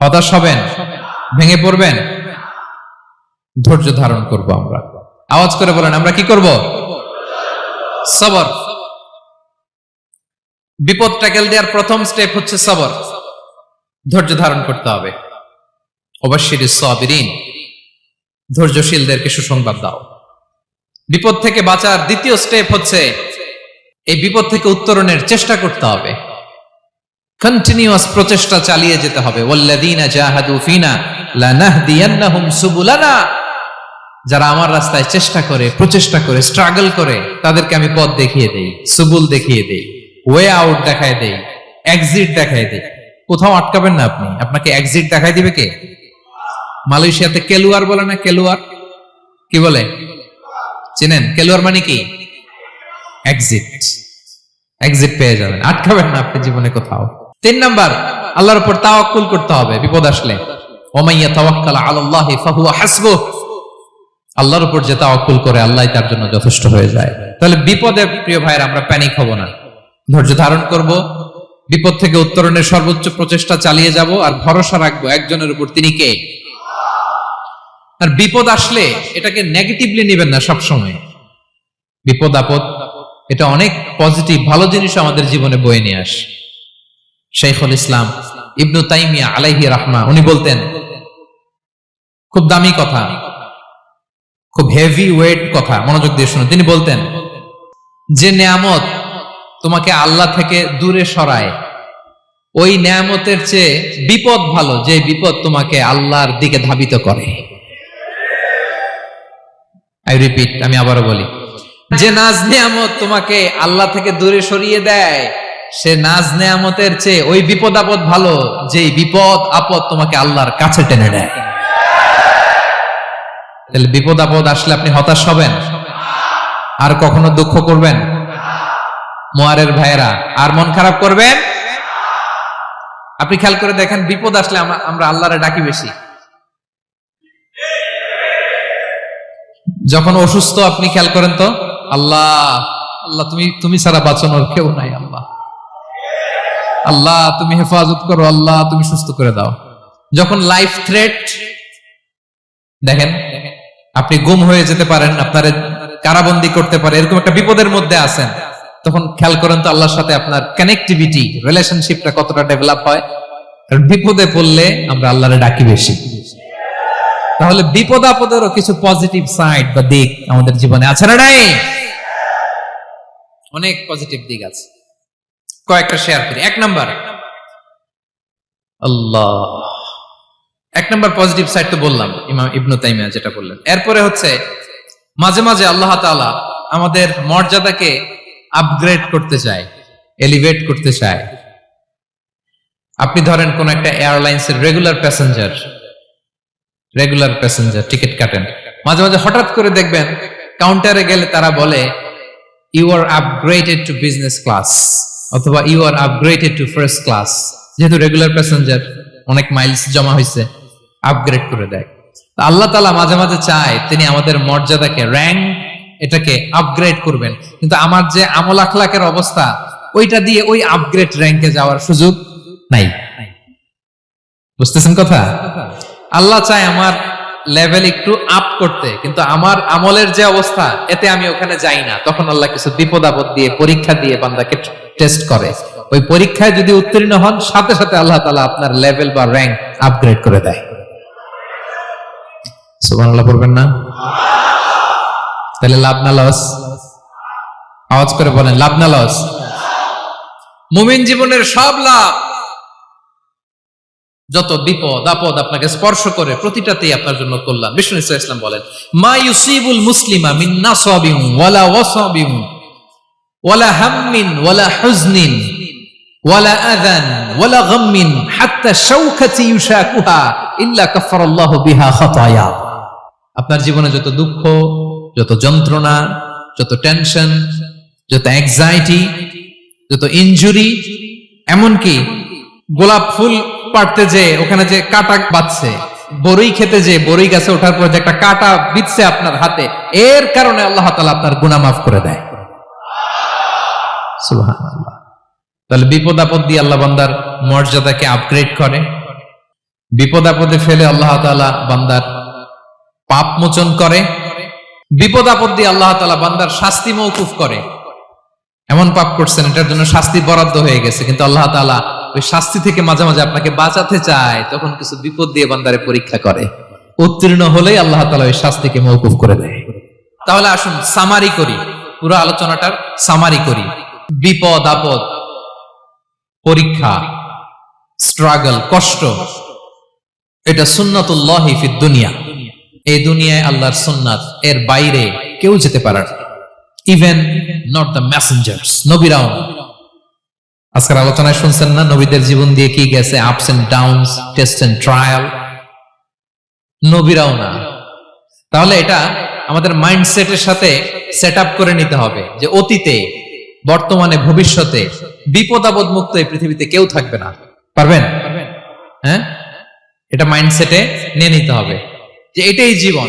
হতাশ হবেন, ভেঙে পড়বেন। ধৈর্য ধারণ করব আমরা। আওয়াজ করে বলেন, আমরা কি করব? সবর। বিপদ ট্যাকেল দেওয়ার প্রথম স্টেপ হচ্ছে সবর। ধৈর্য ধারণ করতে হবে। অবশ্যই সাবিরিন, ধৈর্যশীলদেরকে সুসংবাদ দাও। বিপদ থেকে বাঁচার দ্বিতীয় স্টেপ হচ্ছে এই বিপদ থেকে উত্তরণের চেষ্টা করতে হবে। কন্টিনিউয়াস প্রচেষ্টা চালিয়ে যেতে হবে। ওয়াল্লাযীনা জাহাদু ফিনা লানাহদিয়ান্নাহুম সুবুলানা। যারা আমার রাস্তায় চেষ্টা করে, প্রচেষ্টা করে, স্ট্রাগল করে, তাদেরকে আমি পথ দেখিয়ে দেই, সুবুল দেখিয়ে দেই, ওয়ে আউট দেখায় দেই, এক্সিট দেখায় দেই। কোথাও আটকাবেন না আপনি, আপনাকে এক্সিট দেখাই দিবে কে? মালয়েশিয়াতে কেলুয়ার বলে না? কেলুয়ার কি বলে চেনেন? কেলুয়ার মানে কি? এক্সিট। এক্সিট পেয়ে যাবেন, আটকাবেন না আপনি জীবনে কোথাও। 3 নাম্বার, আল্লাহর উপর তাওয়াক্কুল করতে হবে বিপদ আসলে। ওমাইয়া তাওয়াক্কাল আলাল্লাহি ফাহুয়া হাসবুহ। আল্লাহর উপর যে তাওয়াক্কুল করে, আল্লাহই তার জন্য যথেষ্ট হয়ে যায়। তাহলে বিপদে প্রিয় ভাইরা আমরা প্যানিক হব না, ধৈর্য ধারণ করব, বিপদ থেকে উত্তরণের সর্বোচ্চ প্রচেষ্টা চালিয়ে যাব, আর ভরসা রাখবো একজনের উপর, তিনি কে? আর বিপদ আসলে এটাকে নেগেটিভলি নেবেন না সবসময়। বিপদ আপদ এটা অনেক পজিটিভ, ভালো জিনিস আমাদের জীবনে বয়ে নিয়ে আসে। শাইখুল ইসলাম ইবনু তাইমিয়া আলাইহি রাহমা, উনি বলতেন, খুব দামি কথা, খুব হেভি ওয়েট কথা, মনোযোগ দিয়ে শুনুন। তিনি বলতেন, যে নেয়ামত তোমাকে আল্লাহ থেকে দূরে সরায়, ওই নেয়ামতের চেয়ে বিপদ ভালো, যে বিপদ তোমাকে আল্লাহর দিকে ধাবিত করে। আই রিপিট, আমি আবারও বলি, যে নাজ নেয়ামত তোমাকে আল্লাহ থেকে দূরে সরিয়ে দেয়, সে নাজ নেয়ামতের চেয়ে ওই বিপদ আপদ ভালো, যে বিপদ আপদ তোমাকে আল্লাহর কাছে টেনে নেয়। তাহলে বিপদ আপদ আসলে আপনি হতাশ হবেন? আর কখনো দুঃখ করবেন? মোয়ারের ভাইয়েরা, আর মন খারাপ করবেন? আপনি খেয়াল করে দেখেন, বিপদ আসলে আমরা আল্লাহরে ডাকি বেশি। যখন অসুস্থ আপনি খেয়াল করেন তো, আল্লাহ আল্লাহ, তুমি ছাড়া বাঁচানোর কেউ নাই, আল্লাহ আল্লাহ তুমি হেফাজত করো, আল্লাহ তুমি সুস্থ করে দাও। যখন লাইফ থ্রেট, দেখেন আপনি গুম হয়ে যেতে পারেন, আপনার কারাবন্দী করতে পারে, এরকম একটা বিপদের মধ্যে আছেন, তখন খেয়াল করেন তো আল্লাহর সাথে আপনার কানেক্টিভিটি, রিলেশনশিপটা কতটা ডেভেলপ হয়। বিপদে পড়লে আমরা আল্লাহরে ডাকি বেশি। তাহলে বিপদ আপদেরও কিছু পজিটিভ সাইড বা দিক আমাদের জীবনে আছে না নাই? অনেক পজিটিভ দিক আছে, কয়েকটা শেয়ার করি। 1 নাম্বার, আল্লাহ, 1 নাম্বার পজিটিভ সাইড তো বললাম, ইমাম ইবনু তাইমিয়া যেটা বললেন। এরপরে হচ্ছে মাঝে মাঝে আল্লাহ তাআলা আমাদের মর্যাদাকে আপগ্রেড করতে চায়, এলিভেট করতে চায়। আপনি ধরেন কোন একটা এয়ারলাইন্সের রেগুলার প্যাসেঞ্জার টিকিট কাটেন, মাঝে মাঝে হঠাৎ করে দেখবেন কাউন্টারে গেলে তারা বলে, you are upgraded to business class, অথবা you are upgraded to first class. যেহেতু রেগুলার প্যাসেঞ্জার, অনেক মাইলস জমা হয়েছে, আপগ্রেড করে দেয়। আল্লাহ তাআলা মাঝে মাঝে চায় তিনি আমাদের মর্যাদাকে, র্যাঙ্ক এটাকে আপগ্রেড করবেন, কিন্তু আমার যে আমল আখলাকের অবস্থা ওইটা দিয়ে ওই আপগ্রেড র্যাঙ্কে যাওয়ার সুযোগ নাই। বুঝতেছেন কথা? আল্লাহ চায় আমার লেভেল একটু আপ করতে, কিন্তু আমার আমলের যে অবস্থা এতে আমি ওখানে যাই না। তখন আল্লাহ কিছু বিপদ আপদ দিয়ে, পরীক্ষা দিয়ে বান্দাকে টেস্ট করে। ওই পরীক্ষায় যদি উত্তীর্ণ হন, সাথে সাথে আল্লাহ তাআলা আপনার লেভেল বা র্যাঙ্ক আপগ্রেড করে দেয়। সুবহানাল্লাহ পড়বেন না? তাহলে লাভ না লস? আওয়াজ করে বলেন, লাভ না লস? মুমিন জীবনের সব লাভ। যত বিপদ আপদ আপনাকে স্পর্শ করে প্রতিটাতেই আপনার জন্য কল্যাণ। বিষ্ণু ইসা ইসলাম বলেন, মা ইউসিবুল মুসলিমা মিন নাসাবিন ওয়ালা ওয়াসাবিন ওয়ালা হাম্মিন ওয়ালা হুজনিন ওয়ালা আযান ওয়ালা গাম্মিন হাত্তা শাওকাতি ইউশাকুহা ইল্লা কাফারাল্লাহু বিহা খাতায়া। আপনার জীবনে যত দুঃখ, যত যন্ত্রণা, যত টেনশন, যত অ্যাংজাইটি, যত ইনজুরি, এমনকি গোলাপ ফুল পাড়তে যে ওখানে যে কাটা বাঁধছে, বড়ই খেতে যে বড়ই গাছে ওঠার পর যে একটা কাটা বিঁধছে আপনার হাতে, এর কারণে আল্লাহ তাআলা আপনার গুনাহ মাফ করে দেয়। সুবহানাল্লাহ। তাহলে বিপদ আপদ দিয়ে আল্লাহ বান্দার মর্যাদাকে আপগ্রেড করে। বিপদ আপদে ফেলে আল্লাহ তাআলা বান্দার পাপ মোচন করে। বিপদ আপদ দিয়ে আল্লাহ তাআলা বান্দার শাস্তি মওকুফ করে। এমন পাপ করছেন এটার জন্য শাস্তি বরাদ্দ হয়ে গেছে, কিন্তু আল্লাহ তাআলা ওই শাস্তি থেকে মাঝে মাঝে আপনাকে বাঁচাতে চায়, তখন কিছু বিপদ দিয়ে বান্দারে পরীক্ষা করে। উত্তীর্ণ হলেই আল্লাহ তাআলা ওই শাস্তিকে মওকুফ করে দেয়। তাহলে আসুন সামারি করি, পুরো আলোচনাটার সামারি করি। বিপদ আপদ, পরীক্ষা, স্ট্রাগল, কষ্ট, এটা সুন্নাতুল্লাহি ফিদ দুনিয়া। এই দুনিয়ায় আল্লাহর সুন্নাত, এর বাইরে কেউ যেতে পারে না, ইভেন নট দ্য মেসেঞ্জার্স, নবীরাও না। আজকের আলোচনায় শুনছেন না নবীদের জীবন দিয়ে কি গেছে, ups and downs, test and trial, নবীরাও না। তাহলে এটা আমাদের মাইন্ডসেটের সাথে সেট আপ করে নিতে হবে যে অতীতে, বর্তমানে, ভবিষ্যতে বিপদ আপদ মুক্ত এই পৃথিবীতে কেউ থাকবে না। পারবেন? হ্যাঁ, এটা মাইন্ডসেটে নিয়ে নিতে হবে যে এটাই জীবন।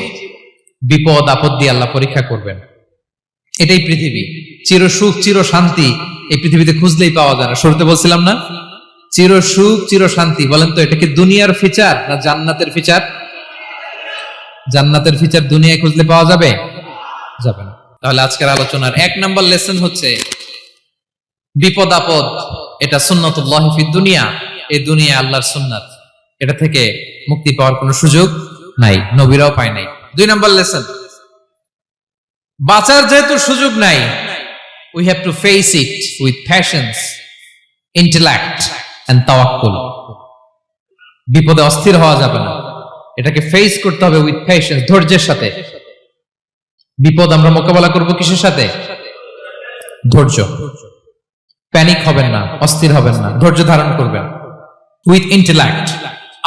বিপদ আপদ দিয়ে আল্লাহ পরীক্ষা করবেন। এটাই পৃথিবী। চির সুখ, চির শান্তি এই পৃথিবীতে খুঁজলেই পাওয়া যায় না। শুরুতে বলছিলাম না, চির সুখ, চির শান্তি। বলেন তো এটা কি দুনিয়ার ফিচার না জান্নাতের ফিচার? জান্নাতের ফিচার দুনিয়ায় খুঁজলে পাওয়া যাবে? যাবে না। তাহলে আজকের আলোচনার 1 নাম্বার লেসন হচ্ছে বিপদ আপদ এটা সুন্নাতুল্লাহি ফিদ দুনিয়া। এই দুনিয়া আল্লাহর সুন্নাত, এটা থেকে মুক্তি পাওয়ার কোনো সুযোগ নাই, নবীরাও পায় নাই। 2 নাম্বার লেসন, বাঁচার যেহেতু সুযোগ নাই, we have to face it with patience, intellect and tawakkul. বিপদে অস্থির হওয়া যাবে না, এটাকে ফেস করতে হবে উইথ পেশেন্স, ধৈর্যের সাথে। বিপদ আমরা মোকাবেলা করব কিসের সাথে? ধৈর্য। প্যানিক হবেন না, অস্থির হবেন না, ধৈর্য ধারণ করবেন। উইথ ইন্টেলেক্ট,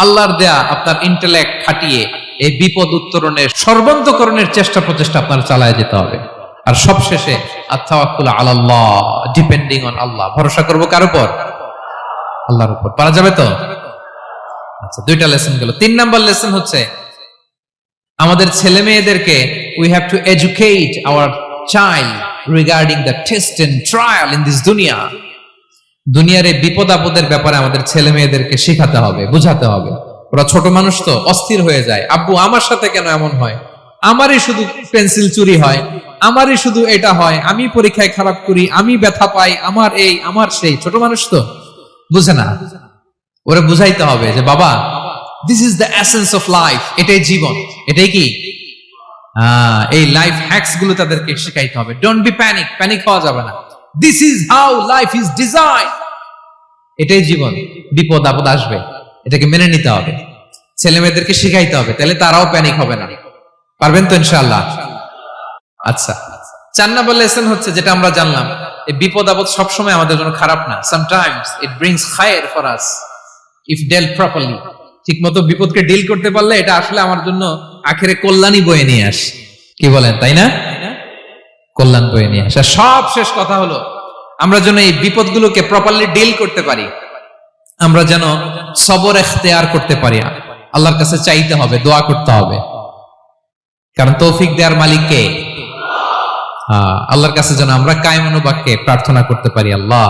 আল্লাহর দেয়া আপনার ইন্টেলেক্ট খাটিয়ে এই বিপদ উত্তরণের সর্বান্তকরণের চেষ্টা প্রচেষ্টা আপনার চালায় যেতে হবে। আর সবশেষে আত-তাওয়াক্কুল আলাল্লাহ, ডিপেন্ডিং অন আল্লাহ, ভরসা করব কার উপর? আল্লাহর উপর। পারা যাবে তো? আচ্ছা, 2টা লেসন গেল। 3 নাম্বার লেসন হচ্ছে আমাদের ছেলে মেয়েদেরকে we have to educate our child regarding the test and trial in this dunya. দুনিয়ার এই বিপদ আপদের ব্যাপারে আমাদের ছেলে মেয়েদেরকে শেখাতে হবে, বোঝাতে হবে। ওরা ছোট মানুষ তো অস্থির হয়ে যায়, আব্বু আমার সাথে কেন এমন হয়, আমারই শুধু পেন্সিল চুরি হয়, আমারই শুধু এটা হয়, আমি পরীক্ষায় খারাপ করি, আমি ব্যথা পাই, আমার এই আমার সেই। ছোট মানুষ তো বুঝে না। ওরা বুঝাইতে হবে যে বাবা, this is the essence of life, এটাই জীবন। এটাই কি এই লাইফ হ্যাকস গুলো তাদেরকে শেখাইতে হবে। ডোন্ট বি প্যানিক, প্যানিক হওয়া যাবে না। This is how life is design, এটাই জীবন। বিপদ আপদ আসবে, এটাকে মেনে নিতে হবে, ছেলে মেয়েদেরকে শিখাইতে হবে, তাহলে তারাও প্যানিক হবে না। পারবেন তো ইনশাআল্লাহ? আচ্ছা, 4 নাম্বার লেসন হচ্ছে যেটা আমরা জানলাম, এই বিপদ আপদ সবসময় আমাদের জন্য খারাপ না। সামটাইমস ইট ব্রিংস খায়ের for us if dealt properly. ঠিক মতো বিপদকে ডিল করতে পারলে এটা আসলে আমার জন্য আখেরে কল্যাণই বয়ে নিয়ে আসে। কি বলেন, তাই না? কল্যাণ বয়ে নিয়ে আসে। সব শেষ কথা হলো আমরা যেন এই বিপদগুলোকে প্রপারলি ডিল করতে পারি, আমরা যেন সবর এখতিয়ার করতে পারি, আল্লাহর কাছে চাইতে হবে, দোয়া করতে হবে, কারণ তৌফিক দেওয়ার মালিক কে? আল্লাহর কাছে যেন আমরা কায়মনোবাক্যে প্রার্থনা করতে পারি, আল্লাহ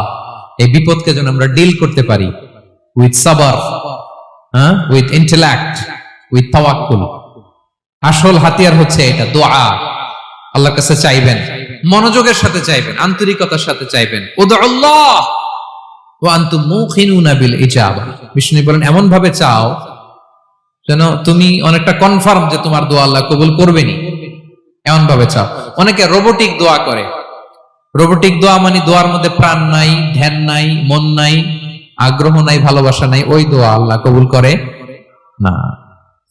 এই বিপদকে যেন আমরা ডিল করতে পারি উইথ সাবর, উইথ ইন্টেলেক্ট, উইথ তাওয়াক্কুল। আসল হাতিয়ার হচ্ছে এটা, দোয়া। আল্লাহর কাছে চাইবেন, মনোযোগের সাথে চাইবেন, আন্তরিকতার সাথে চাইবেন। উদউল্লাহ ওয়া আনতুম মুকিনুনা বিল ইজাবা। বিষ্ণু বলেন এমন ভাবে চাও যেন তুমি অনেকটা কনফার্ম যে তোমার দোয়া আল্লাহ কবুল করবেনই, এমন ভাবে চাও। অনেকে রোবোটিক দোয়া করে। রোবোটিক দোয়া মানে দোয়ার মধ্যে প্রাণ নাই, ধ্যান নাই, মন নাই, আগ্রহ নাই, ভালোবাসা নাই, ওই দোয়া আল্লাহ কবুল করে না।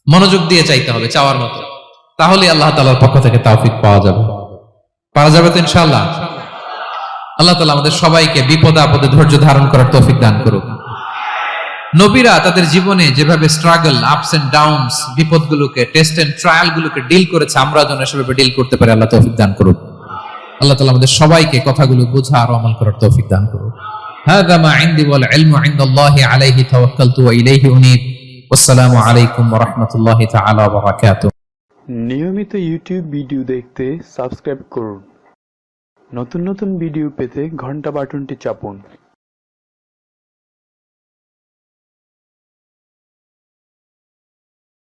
মনোযোগ দিয়ে চাইতে হবে চাওয়ার মতো, তাহলে আল্লাহ তাআলার পক্ষ থেকে তৌফিক পাওয়া যাবে। পারা যাবে তো ইনশাআল্লাহ। আল্লাহ তাআলা আমাদের সবাইকে বিপদে আপদে ধৈর্য ধারণ করার তৌফিক দান করুক। নবীরা তাদের জীবনে যেভাবে স্ট্রাগল, আপস এন্ড ডাউনস, বিপদগুলোকে, টেস্ট এন্ড ট্রায়াল গুলোকে ডিল করেছে, আমরা যেন সেভাবে ডিল করতে পারি, আল্লাহ তৌফিক দান করুক। আল্লাহ তাআলা আমাদের সবাইকে কথাগুলো বোঝা আর আমল করার তৌফিক দান করুক। হাযা মা ইনদি ওয়াল ইলমু ইনদাল্লাহি আলাইহি তাওয়াক্কালতু ওয়া ইলাইহি উনীব। আসসালামু আলাইকুম ওয়া রাহমাতুল্লাহি তাআলা ওয়া বারাকাতুহু। নিয়মিত ইউটিউব ভিডিও দেখতে সাবস্ক্রাইব করুন। নতুন নতুন ভিডিও পেতে ঘন্টা বাটনটি চাপুন।